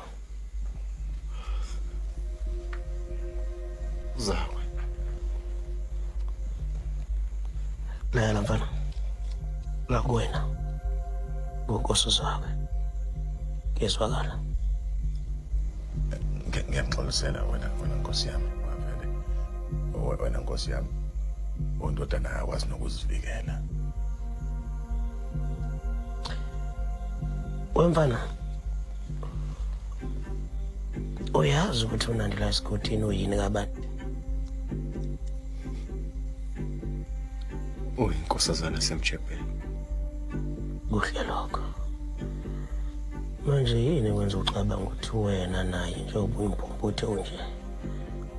Zawe. Lela mfana. La kuwena. Ngokoso zawe. Kezwakala. Ngiyamxolisela wena Nkosi yami wavele. Wena Nkosi yami. Ondodana yakwazi nokuzivikela. Wemfana. Uyazi ukuthi uNandi la esigodini uyini kabantu? Uyinkosazana semjebheni. Kuhle lokho. Manje yini kwenza ucabanga ukuthi wena naye njengoba uyimpumputhe unje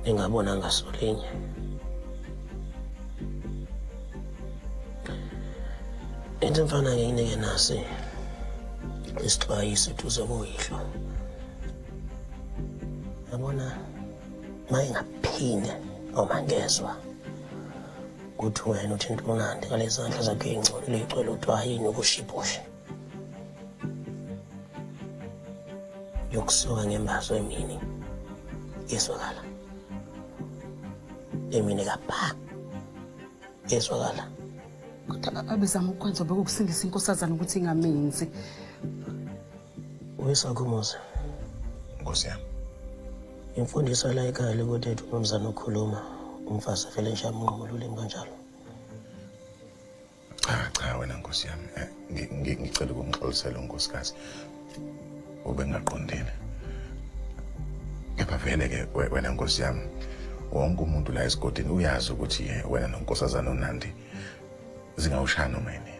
engabona ngasolinye? Into mfana ngiyinike nasi isixwayiso duze koyihlo. Yabona mayingaphinde noma ngezwa ukuthi wena uthinta uNandi ngalezandla zakhe ezingcolile icwele uthiwa yini ukushipushe. Yokusuka ngembazo emini yeswakala emini kapha yeswakala Kodwa abezama ukwenza bekusindisa inkosazana ukuthi ingamenzi. Wesakhumuza Nkosi yami. imfundiso la ekhaya ukuthi ethi umzana okhuluma umfazi vele nje amnqumulule kanjalo. Cha wena Nkosi yami ngicela ukungixolisela unkosikazi. Ubengaqondile. Kepha vele ke wena Nkosi yami wonke umuntu la esigodini uyazi ukuthi wena nonkosazana uNandi zingawushana uma yini.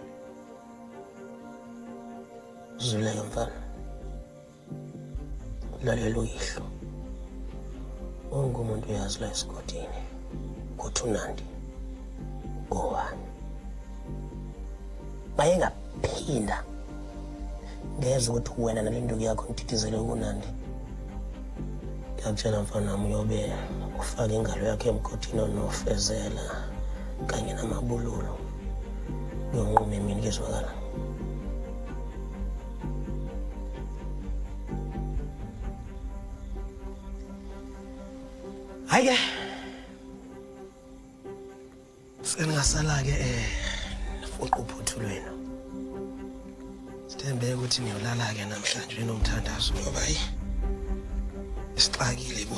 Zuleka mfana. Lalela uyihlo. Wonke umuntu uyazi la esigodini ukuthi uNandi ngowani. Bayengaphinda ngeze ukuthi wena nale ndoki yakho ngididizele kuNandi. Ngiyakutshela mfana wami uyobe ufake ingalo yakhe emkhothini onofezela kanye namabululo yonqume imini kezwakala. Hayi seningasala-ke fuqa uphuthulweni. Sithembe ukuthi ngiyolala-ke namhlanje nomthandazo ngoba hayi isixakile bo.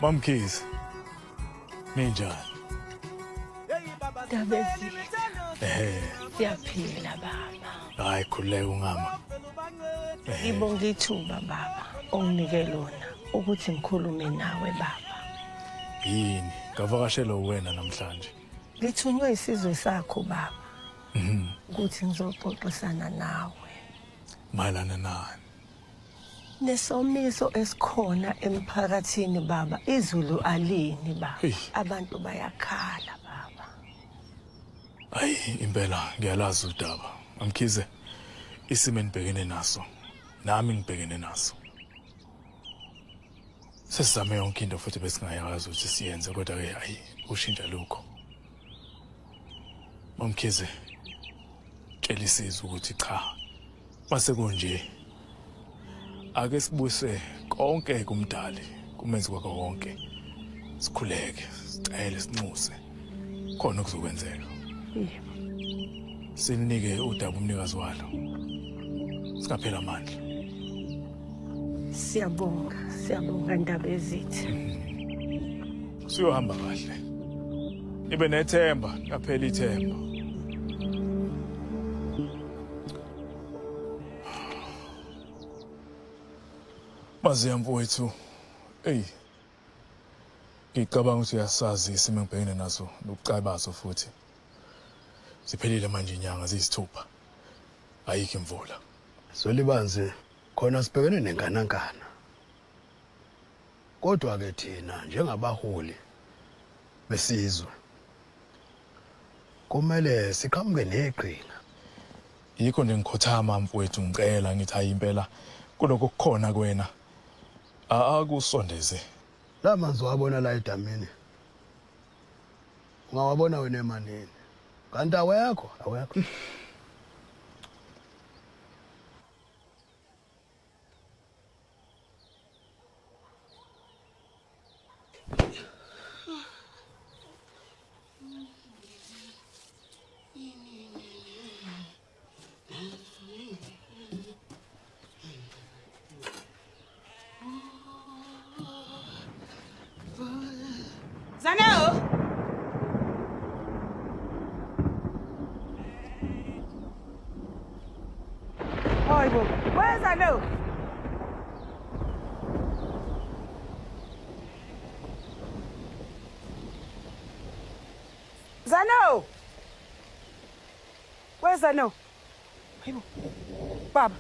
Mamkhize. Ninjani? Dabezile. Siyaphila baba. Hayi khuleka ungama. Ngibonga ithuba baba onginike lona ukuthi ngikhulume nawe baba. Yini? Ngavakashela wena namhlanje. Ngithunywe isizwe sakho baba. Ukuthi ngizoxoxisana nawe. Malana nani? Nesomiso esikhona emphakathini baba, izulu alini baba. Abantu bayakhala baba. Hayi impela ngiyalazi udaba. Mamkhize isimo enibhekene naso nami ngibhekene naso. Sesizame yonke into futhi besingayazi ukuthi siyenze kodwa ke hayi ushintsha lokho. Mamkhize tshela isizwe ukuthi cha mase kunje ake sibuse konke kumdali kumenzi kwakho konke sikhuleke sicele sinxuse khona kuzokwenzeka. Sinike udaba umnikazi walo singaphela amandla. Siyabonga ndaba ezithi. Siyohamba kahle. Ibe nethemba ngaphela ithemba. Maziya mfowethu. Ngicabanga ukuthi uyasazi isimo engibhekene naso nokucabazo futhi. Siphelile manje inyanga ziyisithupha. Ayikho imvula. Solibanzi khona sibhekene nenkanankana. Kodwa ke thina njengabaholi besizwe kumele siqhamuke neqhinga. Yikho nje ngikhothama mfowethu ngicela ngithi hayi impela kuloko kukhona kuwena akusondeze. La manzi wabona la edamini. Ungawabona wena emanini. Kanti awekho. Zano! Horrible. Where's Zano? Zano! Where's Zano? Baba.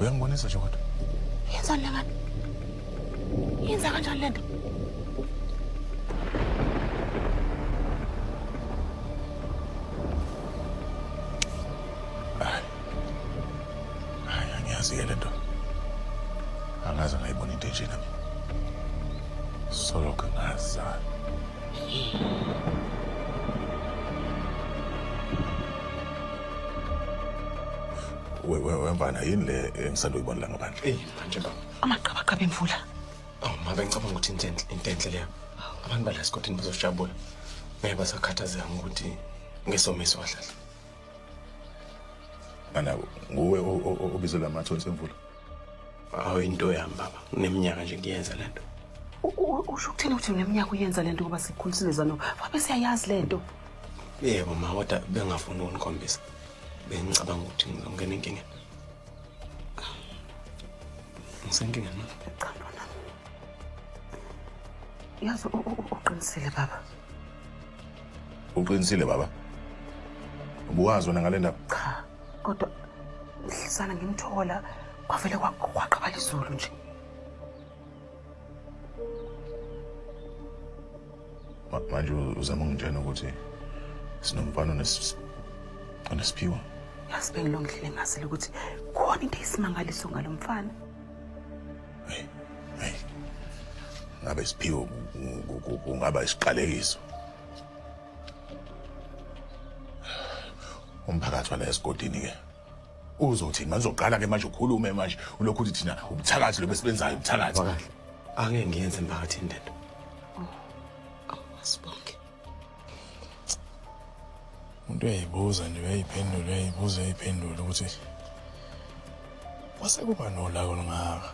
Uyangibonisa nje kodwa. Yenzani le ngane? Yenza kanjani lento? Hayi angiyazi lento. Angaze ngayibona into enje nami. Solo kangaza. Wemvana yini le engisanda uyibona la ngaphandle? Manje baba. Amaqabaqaba emvula. Mabe ngicabanga ukuthi into enhle leyo. Abantu bala esigodini bazojabula. Ngeke basakhathazeka ukuthi ngesomiso wahlala. Ana nguwe obizela amathonsi emvula. Awu into yami baba. Kuneminyaka nje ngiyenza lento. Usho ukuthini ukuthi uneminyaka uyenza lento ngoba sikhulisile Zano? Wabe siyayazi lento. Yebo ma kodwa bengafuni unikhombisa. Bengicabanga ukuthi ngizongena enkingeni. Ngisenkingeni manje. Cha lona. Yazi uqinisile baba. Uqinisile baba? Ubuwazi wena ngale ndaba? Cha. Kodwa Hlisana ngimthola kwavele kwaqabala izulu nje. Manje uzama ungitshela ukuthi sinomfana onesiphiwo. Yazi bengilongile ngasile ukuthi khona into eyisimangaliso ngalo mfana. Ngabe isiphiwo kungaba isiqalekiso. Umphakathi wala esigodini ke uzothini manje uzoqala ke manje ukhulume manje ulokhu uthi thina ubuthakathi lo besibenzayo ubuthakathi. Angeke ngiyenze emphakathini lento. Asibonke. Umuntu uyayibuza nje uyayibuza ukuthi wasekuba nolaka olungaka.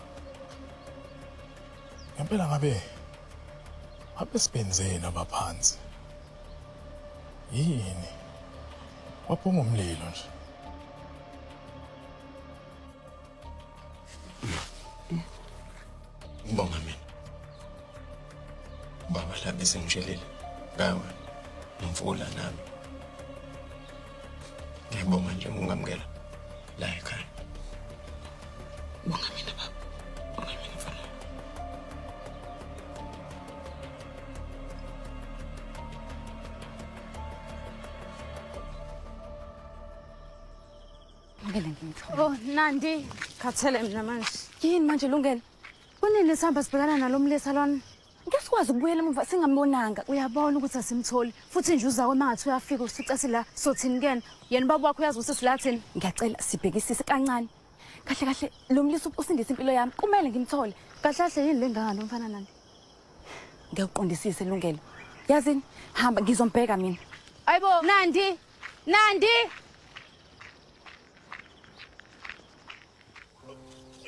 Ngempela ngabe sibenzeni abaphansi. Yini? Waphuma umlilo nje. Ngibonga mina. Baba la besengitshelile ngawe umfula nami. Ngiyabonga nje ungamukela la ekhaya. Bonga mina baba. Bonga mina mfana. Oh, Nandi, khathele mina manje. Yini manje Lungelo? Kunini sihamba sibhekana nalomlisa lona? Ngeke sikwazi ukubuyela emuva singambonanga. Uyabona ukuthi asimtholi. Futhi nje uzayo mangathi uyafika usifica sila sothini kena. Yena baba wakho uyazi ukuthi silathini. Ngiyacela sibhekisise kancane. Kahle kahle lo mlisa usindisa impilo yami. Kumele ngimthole. Kahle kahle yini lenganga nomfana Nandi? Ngiyaqondisise Lungelo. Yazini, hamba ngizombheka mina. Ayibo, Nandi.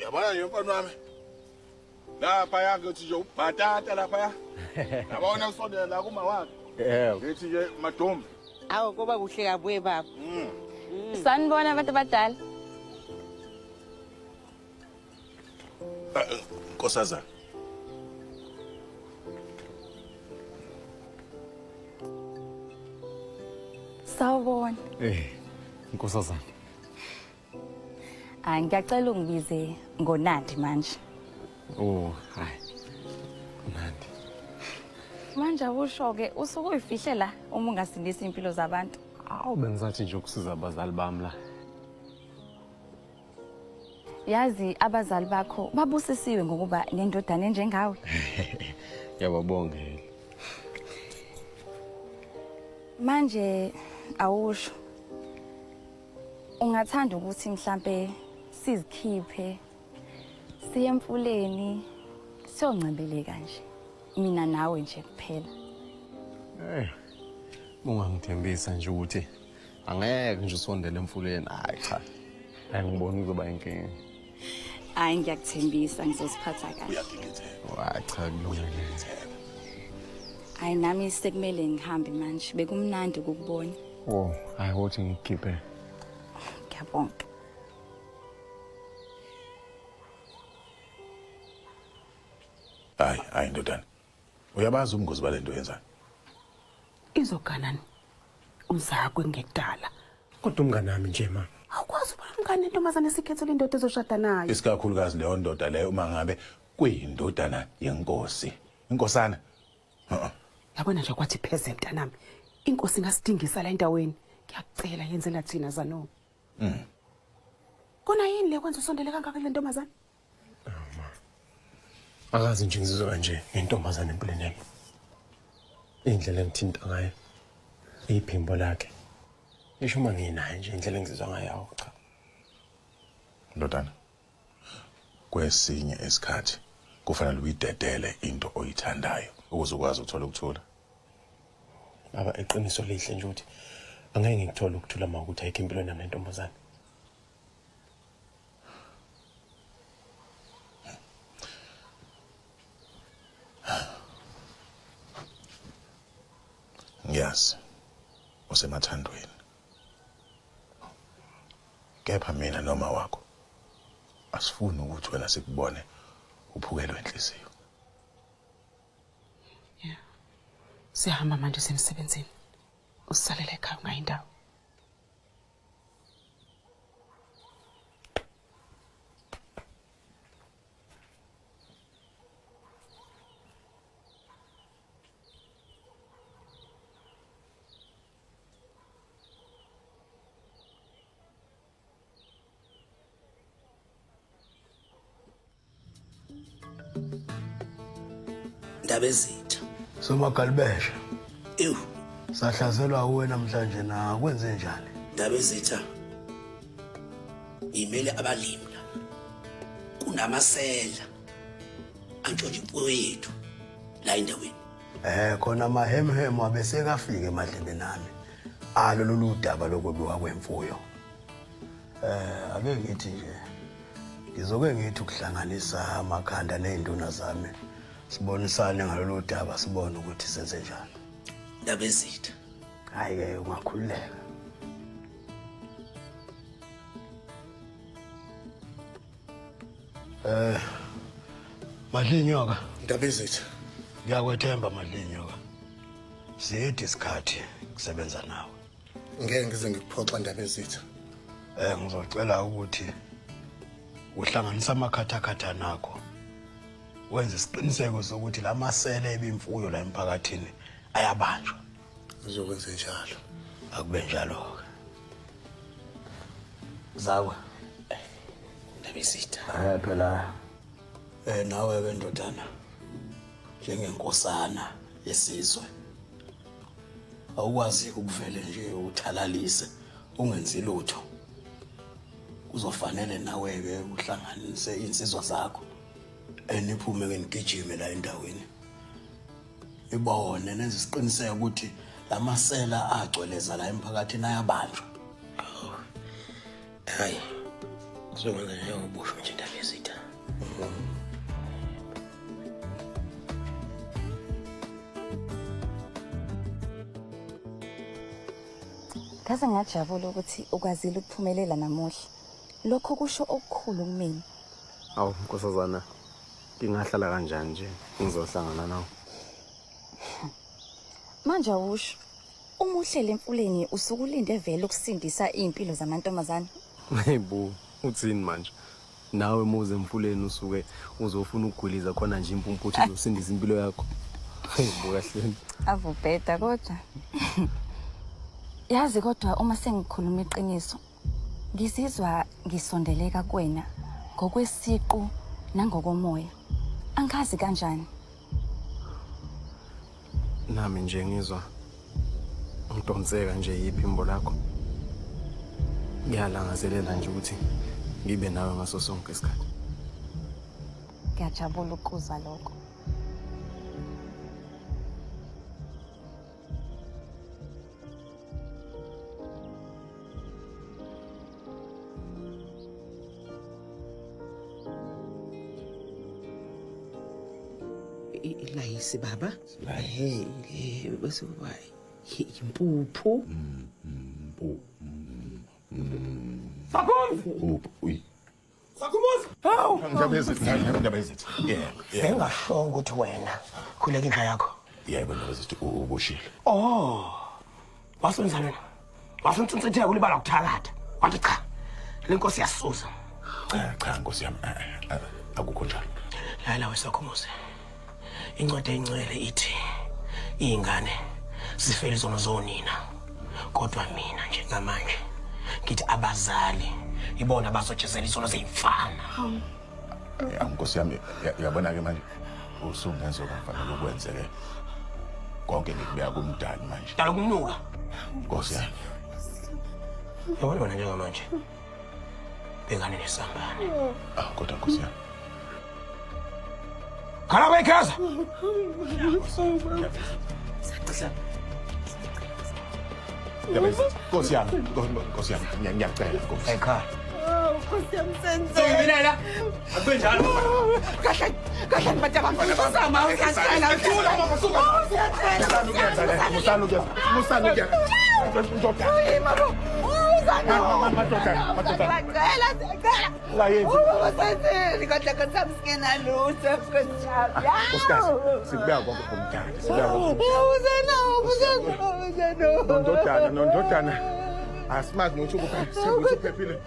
Yabona nje mfana wami. Lapha yangathi nje ubhatata lapha ya. Yabona usondela la kuma wakhe. Ngithi nje madumbe. Awu kuba kuhle kabuye baba. Sanibona abantu abadala. Nkosazana. Sawubona. Nkosazana. Ngiyacela ungibize ngoNandi manje. Oh, hayi. Nandi. Manje usho-ke usuke uyifihle la uma ungasindisa impilo zabantu. Awu bengizathi nje ukusiza abazali bami la. Yazi abazali bakho babusisiwe ngokuba nendodana enjengawe. Yababongela. Manje awusho. Ungathanda ukuthi mhlambe sizikhiphe siye emfuleni siyoncebeleka nje. Mina nawe nje kuphela. Ungangithembisa nje ukuthi angeke nje usondele emfuleni. Hayi cha. Angiboni kuzoba inkinga. Hayi ngiyakuthembisa ngizosiphatha kahle. Hayi cha kulungile. Hayi nami sekumele ngihambe manje. Bekumnandi ukukubona. Oh, hayi wothi ngikhiphe. Ngiyabonga. Hayi ndodana. Uyabazi ubungozi balento yenzayo. Izoganani? Uzakwe ngekudala. Kodwa umngane nami nje ma. Awukwazi ukuba umngane intombazane esikhethele indoda ezoshada nayo. Isikakhulukazi leyo ndoda leyo uma ngabe kuyindodana yenkosi. Inkosana. Yabona nje kwathi pheze mntanami. Inkosi ngasidingisa la endaweni. Ngiyakucela yenzela thina zano. Kona yini le kwenza usondele kangaka le ntombazane? Akazi nje ngizizwa kanje ngentombazane empilweni yami. Indlela engithinta ngayo iphimbo lakhe. Isho uma nginayo nje indlela engizizwa ngayo cha. Ndodana. Kwesinye isikhathi kufanele uyidedele into oyithandayo ukuze ukwazi ukuthola ukuthula. Baba eqiniso lihle nje ukuthi angeke ngikuthola ukuthula uma ukuthi ayikho impilweni yami lentombazane. Ngiyazi usemathandweni. Kepha mina noma wakho asifuni ukuthi wena sikubone uphukelwe inhliziyo. Sihamba manje semsebenzini. Usalele ekhaya ngayindawo. Ndaba ezitha. Somagalibeshe. Ew. Sahlazelwa uwe namhlanje na kwenze njani? Ndaba ezitha. Imele abalimi la. Kunamasela. Antshontshe imfuyo yethu la endaweni. Khona amahemhem abesekafike emadlebeni nami. Lolu daba lokwebiwa kwemfuyo. Ake ngithi nje ngizoke ngithi ukuhlanganisa amakhanda nezinduna zami sibonisane ngalolu daba sibone ukuthi senze njani. Ndaba ezitha. Hayi ke ungakhululeka. Madlinyoka. Ndaba ezitha. Ngiyakwethemba Madlinyoka. Siyede isikhathi kusebenza nawe. Ngeke ngize ngikuphoxa Ndaba ezitha. Ngizocela ukuthi uhlanganisa amakhathakhatha nakho. Wenze isiqiniseko sokuthi la masela ebimfuyo la emphakathini ayabanjwa. Uzokwenza njalo. Akube njalo ke. Zawe. Ndaba ezitha. Phela nawe ke ndodana njengenkosana yesizwe awukwazi ukuvele nje uthalalise ungenzi lutho. Kuzofanele nawe ke uhlanganise insizwa zakho eniphume ke nigijime la endaweni ibone nenze isiqiniseko ukuthi lamasela agcweleza la emphakathini ayabanjwa. Hayi kuzokwenza nje ngobusho nje Ndaba ezitha. Kaze ngajabula ukuthi ukwazile ukuphumelela namuhla. Lokho kusho okukhulu kumina. Awu Nkosazana, ngingahlala kanjani nje ngizohlangana nawe? Manje awusho uma uhlele emfuleni usukulinde vele ukusindisa impilo zamantombazana. Hayibo, uthini manje? Nawe muze emfuleni usuke uzofuna ukugwiliza khona nje impumputhi izosindisa impilo yakho. Hayibo kahleni. Avubheda kodwa. Yazi kodwa uma sengikhuluma iqiniso ngizizwa ngisondeleka kuwena ngokwesiqu nangokomoya. Angazi kanjani. Nami nje ngizwa ngidonseka nje iphimbo lakho. Ngiyalangazelela nje ukuthi ngibe nawe ngaso sonke isikhathi. Ngiyajabula ukuzwa lokho. Ilayisi baba. Bese kuba impuphu. Uy. Sakumuzi. Hawu. Ndaba ezitha. Engashongo ukuthi wena khuleka indla yakho. Yebo Ndaba ezitha ubushile. Wasonza wena. Wasontsetsetheka kulibala ukuthakatha. Wathi cha. Lenkosi yasuza. Cha Nkosi yami akukho njalo. Yala wesakhumuzi. Incwadi engcwele ithi ingane zifele zona zonina. Kodwa mina njengamanje ngithi abazali ibona bazojezela izono zemfana. Nkosi yami uyabona ke manje usungenzo kafanele ukwenze ke konke ngikubeka kumdali manje. Dala kumnuka. Nkosi yami. Yabona wena njengamanje. Bekane nesambane. Kodwa Nkosi yami. Khala kwekhasa. Nkosi yami, ngiyacela Nkosi. Ekhaya. Nkosi yami senze. Sengibinela. Akube njalo. Kahle bataba ngizama uyathela uthula ngokusuka. Musana ukuyeza. Ndodana asimazi nokuthi uphephile.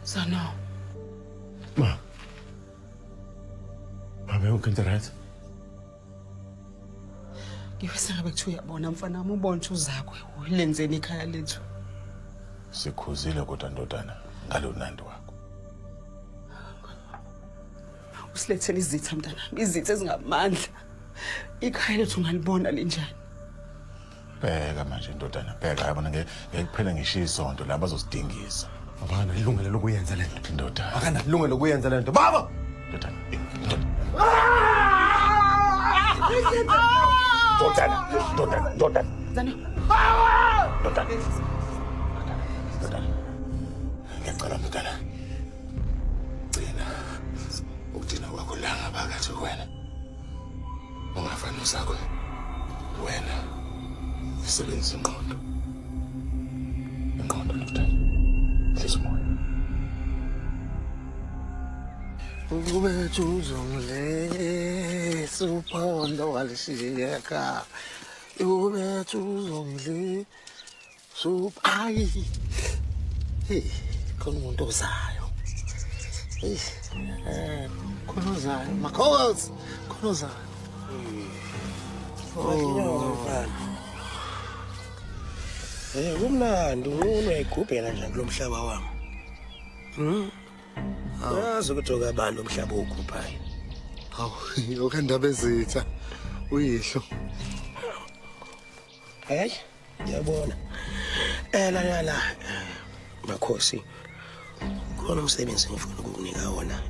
Sana. Ma. Okay, right. Ngiwesengabe kuthiwa uyabona mfana wami ubone ukuthi uzakwe ulenzeni ikhaya lethu. Sikhuzile kodwa ndodana ngalonandi wakho. Usilethele izitha mntana, izitha ezingamandla. Ikhaya lethu ungalibona linjani? Bheka manje ndodana, bheka yabona ngekuphela ngishiya isonto la bazosidingisa. Abana ilungelo lokuyenza lento. Ndodana. Akana ilungelo lokuyenza lento. Baba! Ndodana. Ndodana. Zani. Ndodana. Ngiyacela mntana. Gcina ukugcina kwakho la ngaphakathi kuwena. Ungafani usakho. Wena isebenzisa ingqondo. Ingqondo ndodana. Hlisa umoya. Ubethu uzongile suphondo walishiyeka. Ubethu uzongile supayi. Hey, khona umuntu ozayo. Khona ozayo. Makhosi, khona ozayo. Kumnandi unuyayigubhela njani lo mhlaba wami. Yazi ukuthi okabani umhlaba okhuphayo. Hawu, okandaba ezitha. Uyihlo. Hey, ngiyabona. La. Makhosi. Khona umsebenzi ngifuna ukukunika wona.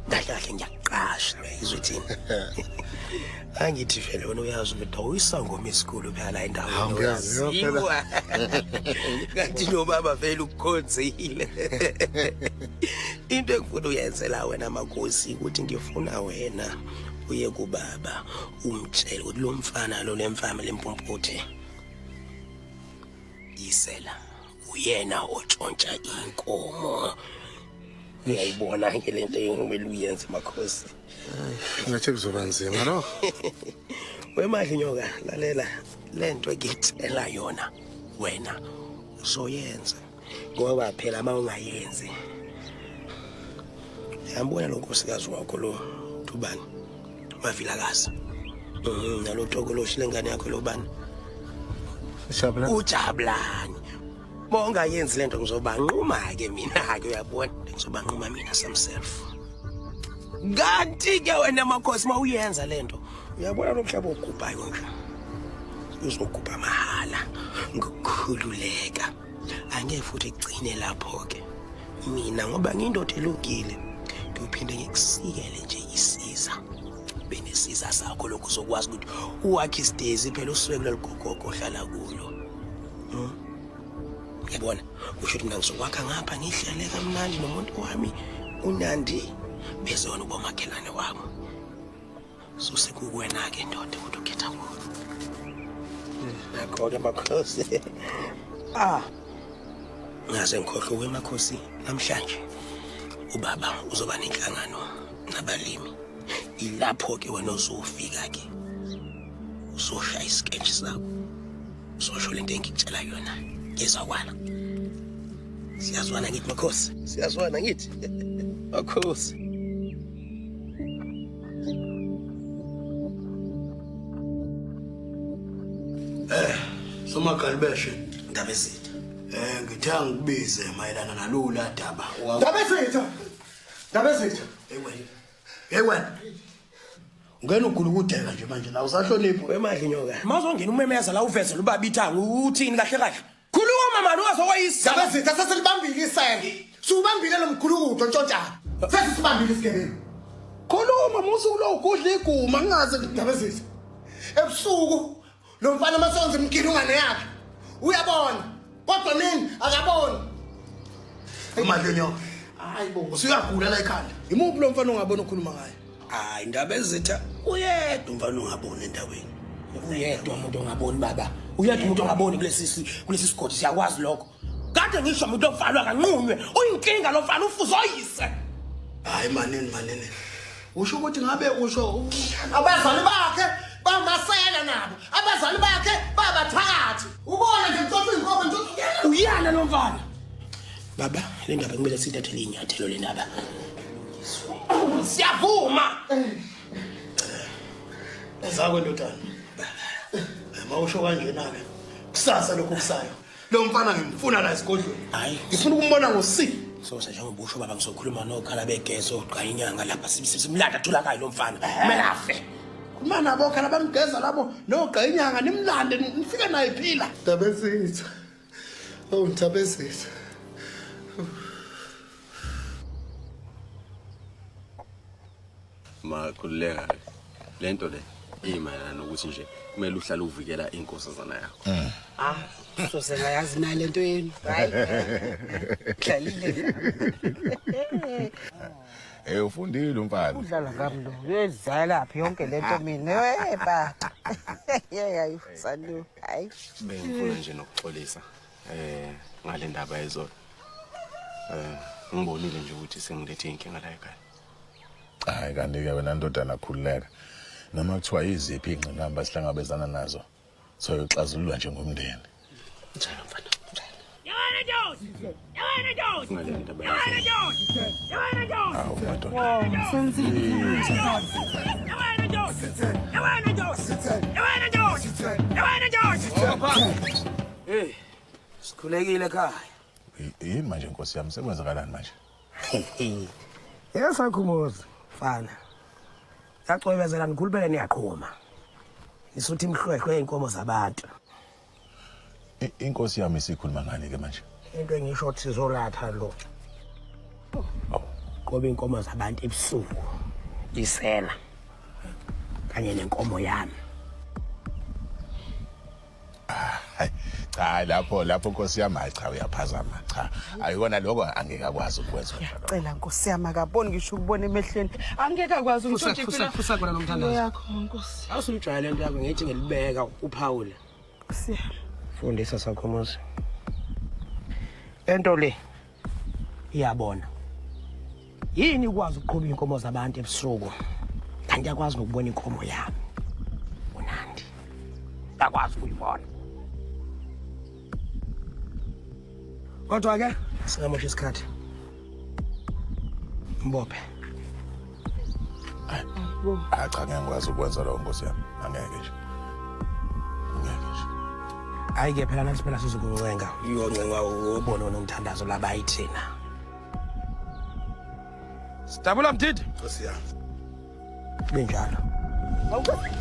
Kahle ngiyaqasha izwithini. Angithi vele wena uyazi ukuthi uyisangoma esikhulu phela endaweni. Ngiyazi phela. Kanti no baba vele ukukhonzile. Into engifuna uyenzela wena Makhosi ukuthi ngifuna wena uye kubaba umtshele ukuthi lo mfana lo lemfama lempumputhe isela uyena otshontsha inkomo. Uyayibona ke lento engimele uyenze Makhosi. Ngathi kuzoba nzima no. Wemali nyoka lalela lento ngitshela yona wena uzoyenza ngoba phela mawungayenzi yambona lo nkosikazi wakho lo Thubani wavilakazi nalo Thokoloshi lengane yakho lo bani uJabulani mongayenzi lento ngizobanquma ke mina ke uyabona ngizobanquma mina samself. Kanti ke wena Makhosi mawuyenza lento uyabona lo mhlaba ogubhayo nje uzogubha mahala ngokukhululeka angeke futhi igcine lapho ke mina ngoba ngiyindoda elugile ngiyophinde ngikusikele nje isiza benesiza sakho lokho uzokwazi ukuthi uwakhe isitezi phela usuke kulelo gogogo ohlala kulo. Yabona kusho ukuthi mina ngizokwakha ngapha ngihlele kamnandi nomuntu wami uNandi bezona ubomakhelane wami so sekuwena ke ndoda ukuthi ukhetha kulo. Nakho ke Makhosi ngaze ngikhohlwe weMakhosi namhlanje ubaba uzoba nenhlangano nabalimi ilapho ke wena uzofika ke uzoshaya isketch sakho uzosho lento engikutshela yona ngezakwana. Siyazwana ngithi Makhosi, siyazwana ngithi Makhosi. Somagalibeshe ndaba ezitha. Ngithanga ukubize mayelana nalula daba. Ndaba ezitha. Ndaba ezitha. Hey wena. Ungena ugulukudeka nje manje la usahlonipho Wemali nyoka. Mawuzongena umemeza la uveze lubabi ithanga uthini kahle kahle. Khuluma mama ungazokwayisa. Ndaba ezitha sesilibambile isenge. Subambile lo mkhulukudo ntshontsha. Sethi sibambile isigebengu. Khuluma musuku lo ugudla iguma ngingaze ndaba ezitha. Ebusuku lo mfana masonze imkini ungane yakhe. Uyabona. Kodwa mina akaboni. Imali nyoka. Hayibo. Usuyagula la ekhanda. Imuphi lo mfana ongabona ukukhuluma ngaye? Hayi indaba ezitha uyedwa umfana ongaboni endaweni. Uyedwa umuntu ongaboni baba. Uyedwa umuntu ongaboni kulesi sigodi siyakwazi lokho. Kade ngisho umuntu ovalwa kanqunywe uyinkinga lo mfana ufuzo oyise. Hayi manini. Usho ukuthi ngabe usho abazali bakhe bamasela nabo. Abazali bakhe babathakathi. Ubona nje mtotho inkomo nje. Uyana lo mfana. Baba le ndaba kumele sithathele inyathelo le ndaba. Siyavuma. zakho ndodana. Mawusho kanjena ke. Kusasa lokho kusayo. Lo mfana ngimfuna la esigodlweni. Hayi, ngifuna ukumbona ngosi. So njengoba usho baba ngizokhuluma nokhala begezo oqa inyanga lapha simlanda thulakayo lo mfana. Kumele afe. Kuma nabo khala bamgeza labo noqa inyanga nimlande nifike naye phila. Tabezitha. Oh ntabezitha. Makhuleka lento le imayelana nokuthi nje kumele uhlale uvikela inkosazana yakho. So sengayazi na lento yenu. Hayi. Hlalile. Ufundile umfana. Udlala ngami lo. Uyedlala phi yonke lento mina. Ba. Hayi sanu. Hayi. Bengifuna nje nokuxolisa ngale ndaba yezolo. Ngibonile nje ukuthi sengilethe inkinga la ekhaya. Hayi kanti ke wena ndodana khululeka. Noma kuthiwa iziphi ingqinamba sihlangabezana nazo soyoxazululwa njengomndeni. Njalo mfana. Yawena Jones. Yawena Jones. Ngale ndaba Yawena Jones. Yawena Jones. Awu madoda. Yawena Jones. Yawena Jones. Yawena Jones. Yawena Jones. Hey. Sikhulekile ekhaya. Yini manje Nkosi yami sekwenzakalani manje? Yasakhumuza mfana. Yacwebezela nikhulubele niyaqhuma. Isuthi imhlwehlwe inkomo zabantu. Inkosi yami isikhuluma ngani ke manje? Into engisho ukuthi sizolatha lo. Qobe inkomo zabantu ebusuku. Isela. Kanye nenkomo yami. Cha lapho Nkosi yami cha uyaphazama cha. Ayikona lokho angeke akwazi ukwenza. Cela Nkosi yami akaboni ngisho ukubona emehlweni. Angeke akwazi ukuthi fusa khona nomthandazo. yakho Nkosi. Awusumjwayele lento yakho ngithi ngelibeka uPaul. Nkosi yami. Fundisa sakhumuza. Ento le iyabona. Yini ukwazi ukuqhuba inkomo zabantu ebusuku? Kanti yakwazi ukubona inkomo yami. Unandi. Yakwazi ukuyibona. Kodwa ke singamosha isikhathi. Mbophe. Cha ngeke ngikwazi ukwenza lokho Nkosi yami. Angeke nje. Ayike phela nathi phela sizokuwenga uyoncenga ubone nomthandazo labayithina. Stabula mdidi. Nkosi yami. Benjalo.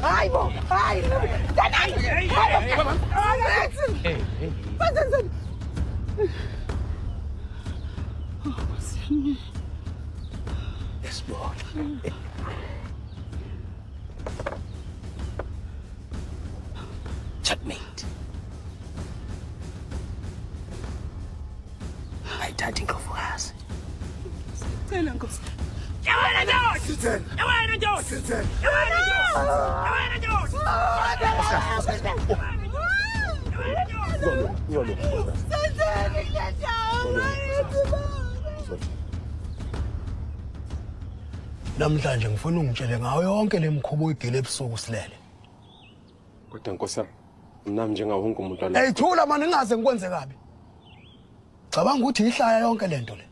Hayi bo. Hayi. Yes, boy. Checkmate. Ayithatha inkofukazi. Cela Nkosi. Yawena Jones. Yawena Jones. Yawena Jones. Namhlanje ngifuna ungitshele ngayo yonke lemkhubo igele ebusuku silele. Kodwa Nkosi yami nami njengawo wonke umuntu ala. Hey thula manje ngingaze ngikwenze kabi. Cabanga ukuthi ihlaya yonke lento le.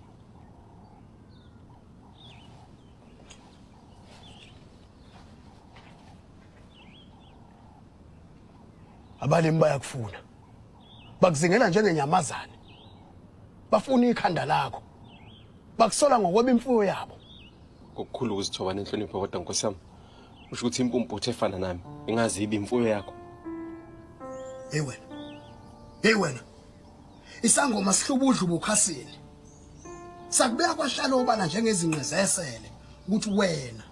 Abalimi bayakufuna. Bakuzingela njengenyamazane. Bafuna ikhanda lakho. Bakusola ngokweba imfuyo yabo. Kokukhulu ukuzithoba nenhlonipho kodwa Nkosi yami. Usho ukuthi impumputhe efana nami ingazi ibe imfuyo yakho. Hey wena. Isangoma sihlubudla ubukhasini. Sakubeka kwashalo obala njengezinqe zesele ukuthi wena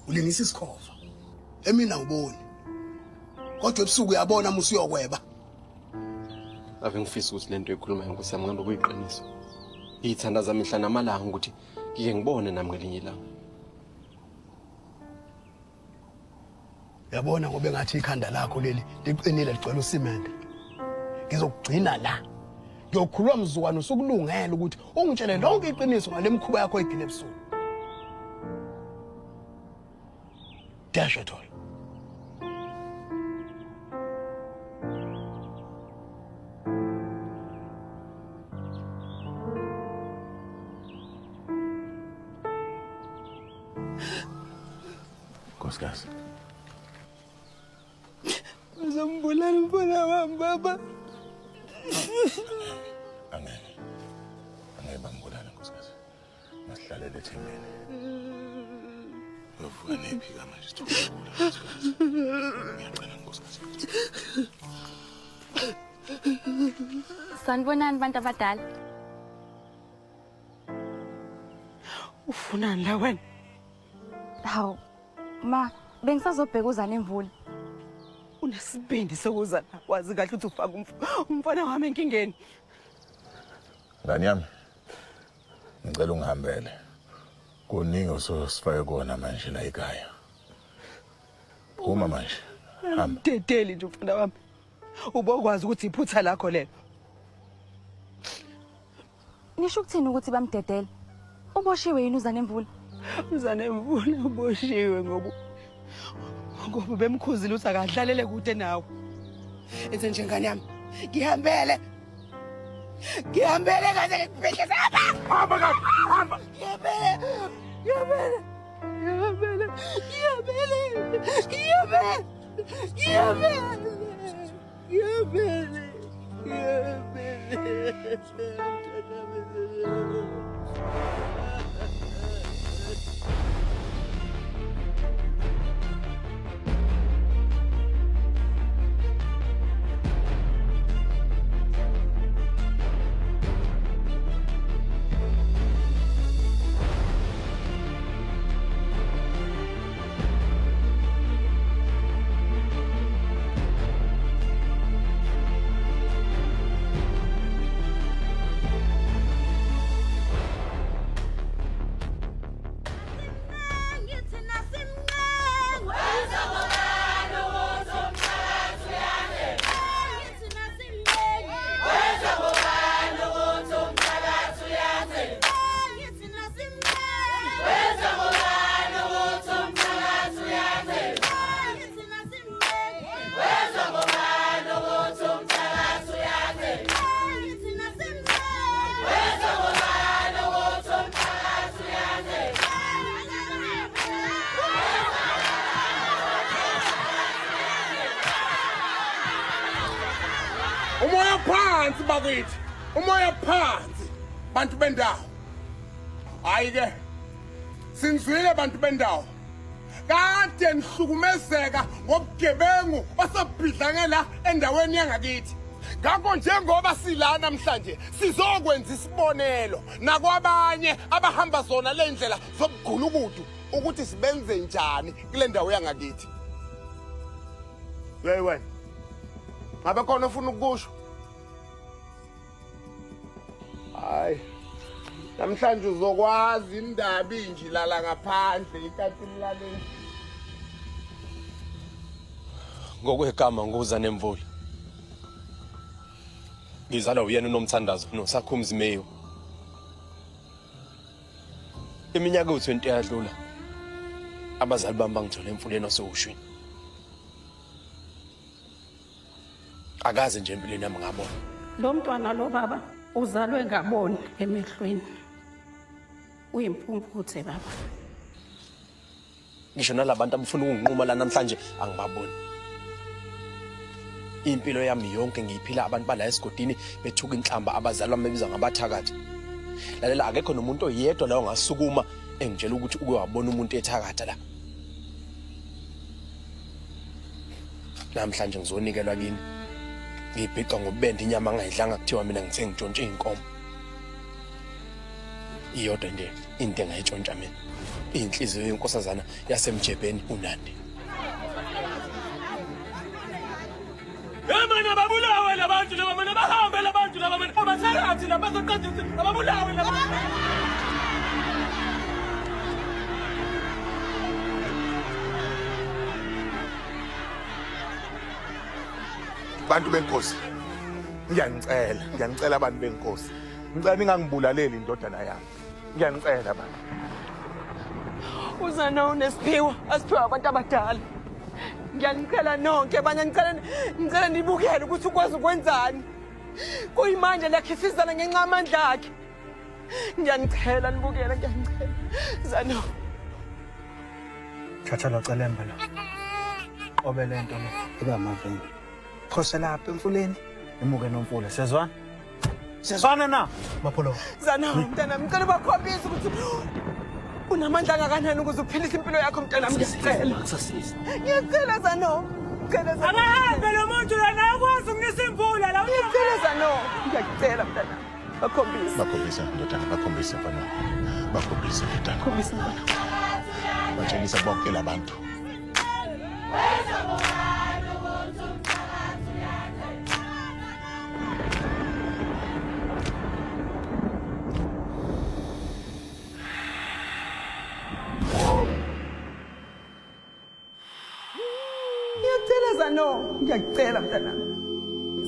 ulingisa isikhova. Emina uboni. Kodwa ebusuku uyabona musu uyokweba. Ave ngifisa ukuthi lento ekhuluma Nkosi yami ngaloko kuyiqiniso. Ithanda zami mhla namalanga ukuthi ngike ngibone nami ngelinye ilanga. Yabona ngoba engathi ikhanda lakho leli liqinile licela usimende. Ngizokugcina la. Ngiyokhuluma mzukwana usukulungela ukuthi ungitshele lonke iqiniso ngalemkhuba yakho egile ebusuku. Dash it all. Nkosikazi. Uzombulala umfana wami baba. Angeke bambulala nkosikazi. Masihlalele ethembeni. Uvuka nephi manje sithukula nkosikazi. Ngiyacela nkosikazi. Sanibonani bantu abadala. Ufunani la wena? Hawu. Ma, bengisazobheka uzana imvula. Unesibindi sokuzana. Wazi kahle ukuthi ufaka umfana wami enkingeni. Ngani yami. Ngicela ungihambele. Kuningi ososifake kona manje la ekhaya. Phuma manje. Hamba. Dedeli nje umfana wami. Ubokwazi ukuthi iphutha lakho lelo. Nisho ukuthini ukuthi bamdedele? Uboshiwe yini uzana imvula? Uzana imvula uboshiwe ngoba bemkhuzile ukuthi akadlalele kude nawe. Enze njengani yami. Ngihambele. Ngihambele kaze ngikufihle hamba. Hamba kahle. Hamba. Ngihambele. Ngihambele. Ngihambele. Ngihambele. Ngihambele. Ngihambele. Ngihambele. Umoya phansi bakithi. Umoya phansi. Bantu bendawo. Hayi ke. Sinzwile bantu bendawo. Kade nihlukumezeka ngobugebengu osabhidlangela endaweni yangakithi. Ngakho njengoba sila namhlanje sizokwenza isibonelo nakwabanye abahamba zona le ndlela zobugulukudu ukuthi sibenze njani kule ndawo yangakithi. Wena ngabe khona ufuna ukusho? Hayi. Namhlanje uzokwazi indaba inji lala ngaphandle ikatini laleni. Ngokwegama nguzana emvula. Ngizalwa uyena uNomthandazo noSakhumzi Meyo. Iminyaka u20 yadlula. Abazali bami bangithola emfuleni osewushwini. Akaze nje empilweni yami ngabona. Lo mntwana lo baba uzalwe ngabona emehlweni. Uyimpumputhe baba. Ngisho nalabantu abafuna ukunquma la namhlanje angibaboni. Impilo yami yonke ngiyiphila abantu bala esigodini bethuka inhlamba abazalwa bebiza ngabathakathi. Lalela akekho nomuntu oyedwa la ongasukuma engitshela ukuthi uke wabona umuntu ethakatha la. Namhlanje ngizonikelwa kini. Ngibhiqa ngobende inyama angayidlanga kuthiwa mina ngithe ngitshontshe inkomo. Iyodwa nje into engayitshontsha mina. Inhliziyo yenkosazana yasemjebeni uNandi. Yamana babulawe labantu laba mana bahambe labantu laba mana abathakathi labazoqedisa ababulawe labantu. Bantu benkosi. Ngiyanicela abantu benkosi. Ngicela ningangibulaleli indodana yami. Ngiyanicela abantu. Uzana unesiphiwa, asiphiwa abantu abadala. Ngiyanicela nonke abanye ngicela nibukele ukuthi ukwazi ukwenzani. Kuyimanje lakhifizana ngenxa amandla akhe. Ngiyanicela nibukele ngiyanicela. Zano. Thatha lo celemba lo. qobe lento le. Eba maveni. Phose lapha emfuleni. Emuke nomfula. Sezwana? Sezwana na? Mapholo. Zana mntana ngicela bakhombise ukuthi unamandla kangakanani ukuze uphilise impilo yakho mntana ngiyacela. Ngiyacela Zano. Ngicela Zano. Akahambe lo muntu lana akwazi ukunisa imvula la. Ngiyacela Zano. Ngiyacela mntana. Bakhombisa ndodana, bakhombisa mfana. Bakhombisa ndodana. Bakhombisa. Batshengisa bonke labantu. Ngiyacela Zano. Ngiyacela mntana.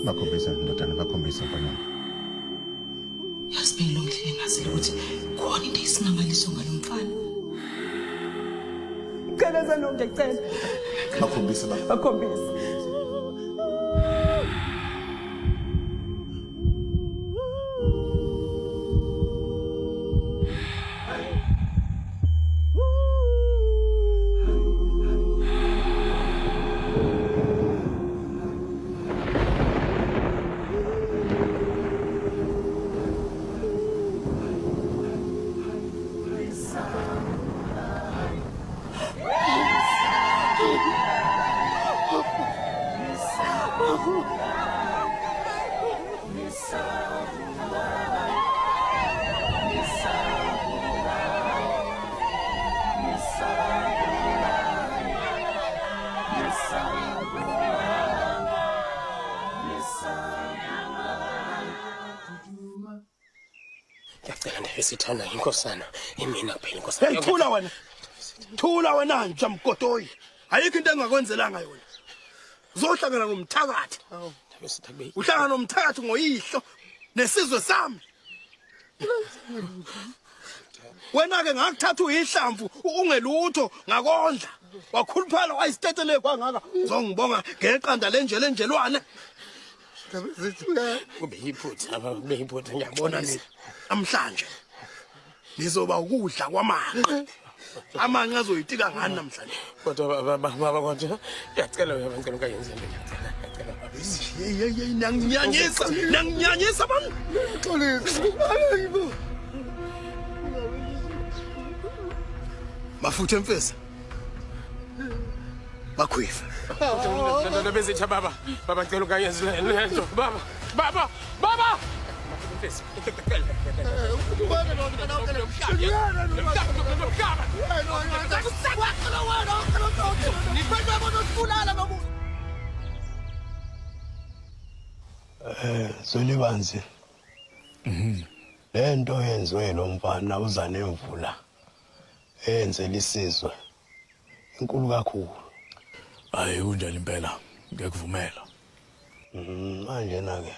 Bakhombisa ndodana, bakhombisa mfana. Yasibelo ngile ngazile ukuthi khona into esingamaliso ngalomfana. Ngicela Zano ngiyacela. Bakhombisa bakhombisa. Ngiyacela ndesithanda inkosana emina kuphela inkosana. Hey thula wena. Thula wena nje mgodoyi. Ayikho into engakwenzelanga yona. Uzohlangana nomthakathi. Uhlangana nomthakathi ngoyihlo nesizwe sami. Wena ke ngakuthatha uyihlamvu ungelutho ngakondla. Wakhuluphala wayisitetele kwangaka. Uzongibonga ngeqanda lenjelwane. Kube yiphutha ngiyabona nini. Namhlanje nizoba ukudla kwamanqe. Amanqe azoyitika ngani namhlanje. Kodwa baba konje ngiyacela wena ngicela ungayenze into ngiyacela. Nanginyanyisa man. Xolisa. Hayibo. Mafuthe mfisa. Bakhwifa. Ndodana bezitha baba ngicela ungayenze lento baba. Mfisa Solibanzi. Lento yenziwe lo mfana uza nemvula. Enze lisizwe. Inkulu kakhulu. Hayi unjani impela ngiyakuvumela. Manje na ke.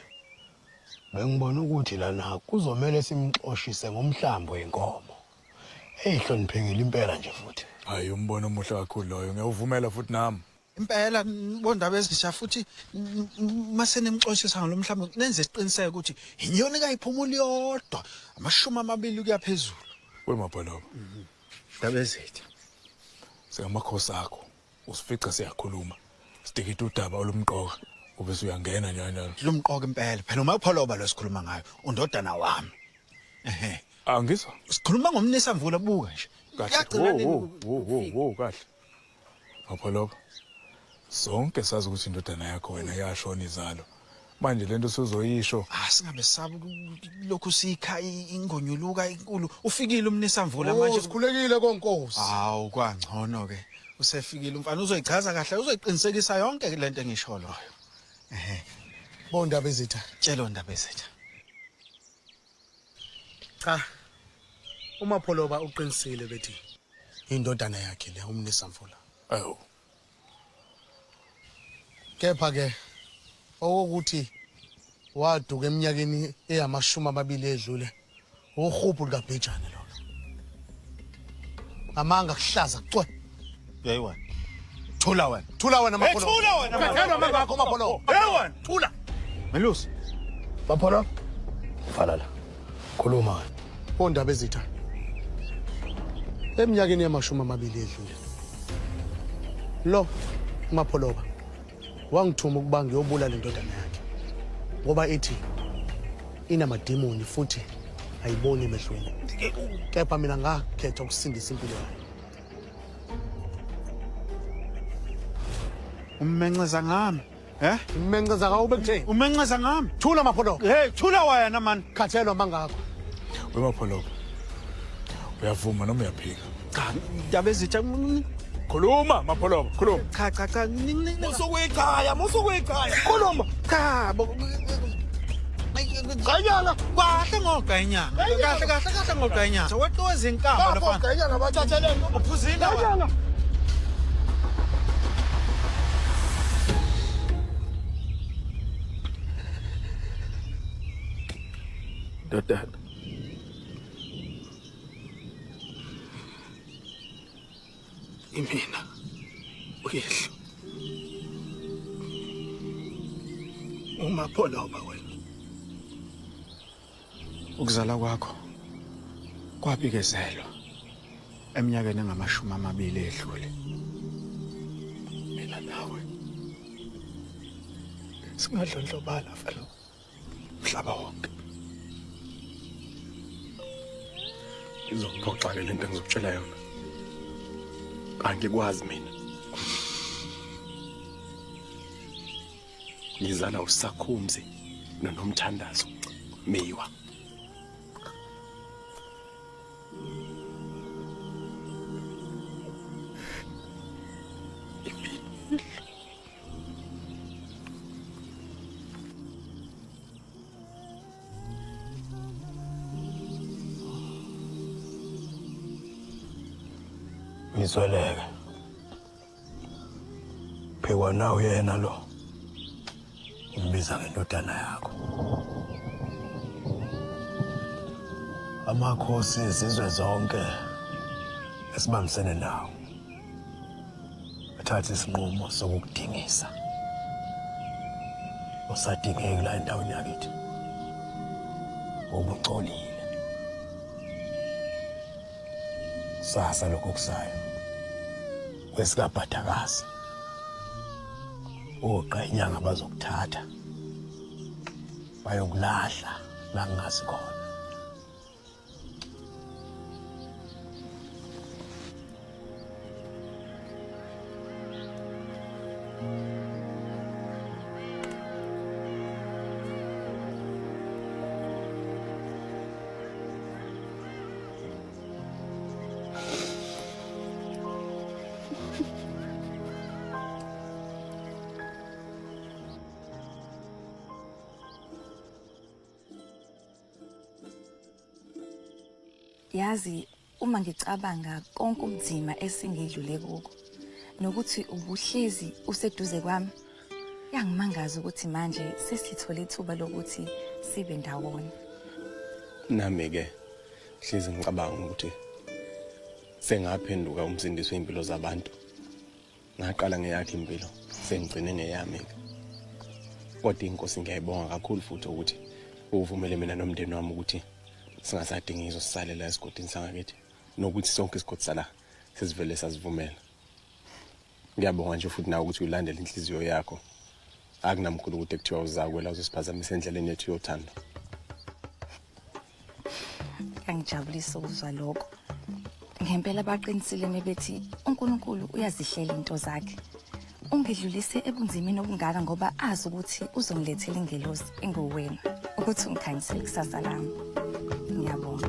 Bengibona ukuthi lana kuzomela simxoshise ngomhlambo wenkomo. Eyihloniphekile impela nje futhi. Hayi umbono omuhle kakhulu loyo ngiyawuvumela futhi nami. Impela bondaba ezisha futhi mase nemxoshisa ngalomhlamba nenze isiqiniseko ukuthi inyoni kayiphumula yodwa amashumi amabili kuya phezulu. Wemabholobo. Ndaba ezithi. Singamakhosi akho usifica siyakhuluma. Sidikita udaba olumqoka ubese uyangena njalo. Lumqoka impela phela uMapholoba lo sikhuluma ngayo undodana wami. Angizwa. Sikhuluma ngomnisa mvula buka nje. Kahle. Kahle. Mapholoba. Sonke sazi ukuthi indodana yakho wena yashona izalo. Manje lento sizoyisho. Singabe sabu lokhu sikha ingonyuluka inkulu. Ufikile umnisa mvula manje sikhulekile konkosi. Hawu kwangcono ke. Usefikile umfana uzoyichaza kahle uzoyiqinisekisa yonke lento engisho loyo. Bondaba ezitha. Tshelo ndaba ezitha. Cha. uMapholoba uqinisile bethi indodana yakhe le umnisa mvula. Ayo. Kepha ke okuthi waduka eminyakeni eyamashumi amabili edlule uhubu likaBhejane lo. Amanga kuhlaza cwe. Yayiwa. Thula wena. Thula wena Mapholoba. Thula wena. Phela amanga akho Mapholoba. Yayiwa. Thula. Melusi. Mapholoba. Falala. Khuluma. Bondaba ezitha. Eminyakeni yamashumi amabili edlule. Lo uMapholoba wangithuma ukuba ngiyobulala indodana yakhe ngoba ethi inamademoni futhi ayiboni emehlweni kepha mina ngakhetha ukusindisa impilo yayo. Ummenceza ngami umenceza ka ube kutheni umenceza ngami thula Mapholoba hey thula wena man khathelwa mangakho weMapholoba uyavuma noma uyaphika cha indaba ezitsha khuluma Mapholoba khuluma cha musukuyichaya khuluma cha Ganyana kahle ngoganyana kahle ngoganyana weqo ezinkamba lapha ganyana bathathele uphuzile ganyana Dodana imina uyehlo uMapholoba wena ukuzala kwakho kwabikezelwa eminyakeni engama-20 edlule. Mina nawe singadlondlobala felo mhlaba wonke. Ngizokuphoxa-ke lento engizokutshela yona. Angikwazi mina. Ngizana uSakhumzi noNomthandazo Miwa. Ngizweleke. Phekwa nawe yena lo. Umbiza ngendodana yakho. Amakhosi izizwe zonke esibambisene nawo. Athatha isinqumo sokukudingisa. Usadingeki la endaweni yakithi. Ubucolile. Sasa lokho kusayo. Wesikabhathakazi. Oqa inyanga bazokuthatha. Bayokulahla la ngazi khona. Yazi uma ngicabanga konke ubunzima esingidlule kuko nokuthi ubuhlezi useduze kwami yangimangaza ukuthi manje sesithole ithuba lokuthi sibe ndawonye. Nami ke hlezi ngicabanga ukuthi sengaphenduka umsindisi wempilo zabantu. Ngaqala ngeyakhe impilo sengigcine ngeyami. Kodwa inkosi ngiyayibonga kakhulu futhi ukuthi uvumele mina nomndeni wami ukuthi singasadingi izosalela esigodini sangakithi nokuthi sonke isigodi sala sesivele sasivumela. Ngiyabonga nje futhi nawe ukuthi ulandele inhliziyo yakho. Akunamkhulu ukuthi ekuthiwa uzakwela uzosiphazamisa endleleni yethu yothando. Ngijabulisa ukuzwa lokho. Ngempela baqinisile nebethi uNkulunkulu uyazihlela into zakhe. Ungidlulise ebunzimeni obungaka ngoba azi ukuthi uzongilethela ingelosi enguwena ukuthi ungikhanyisele kusasa lami. Ngiyabonga.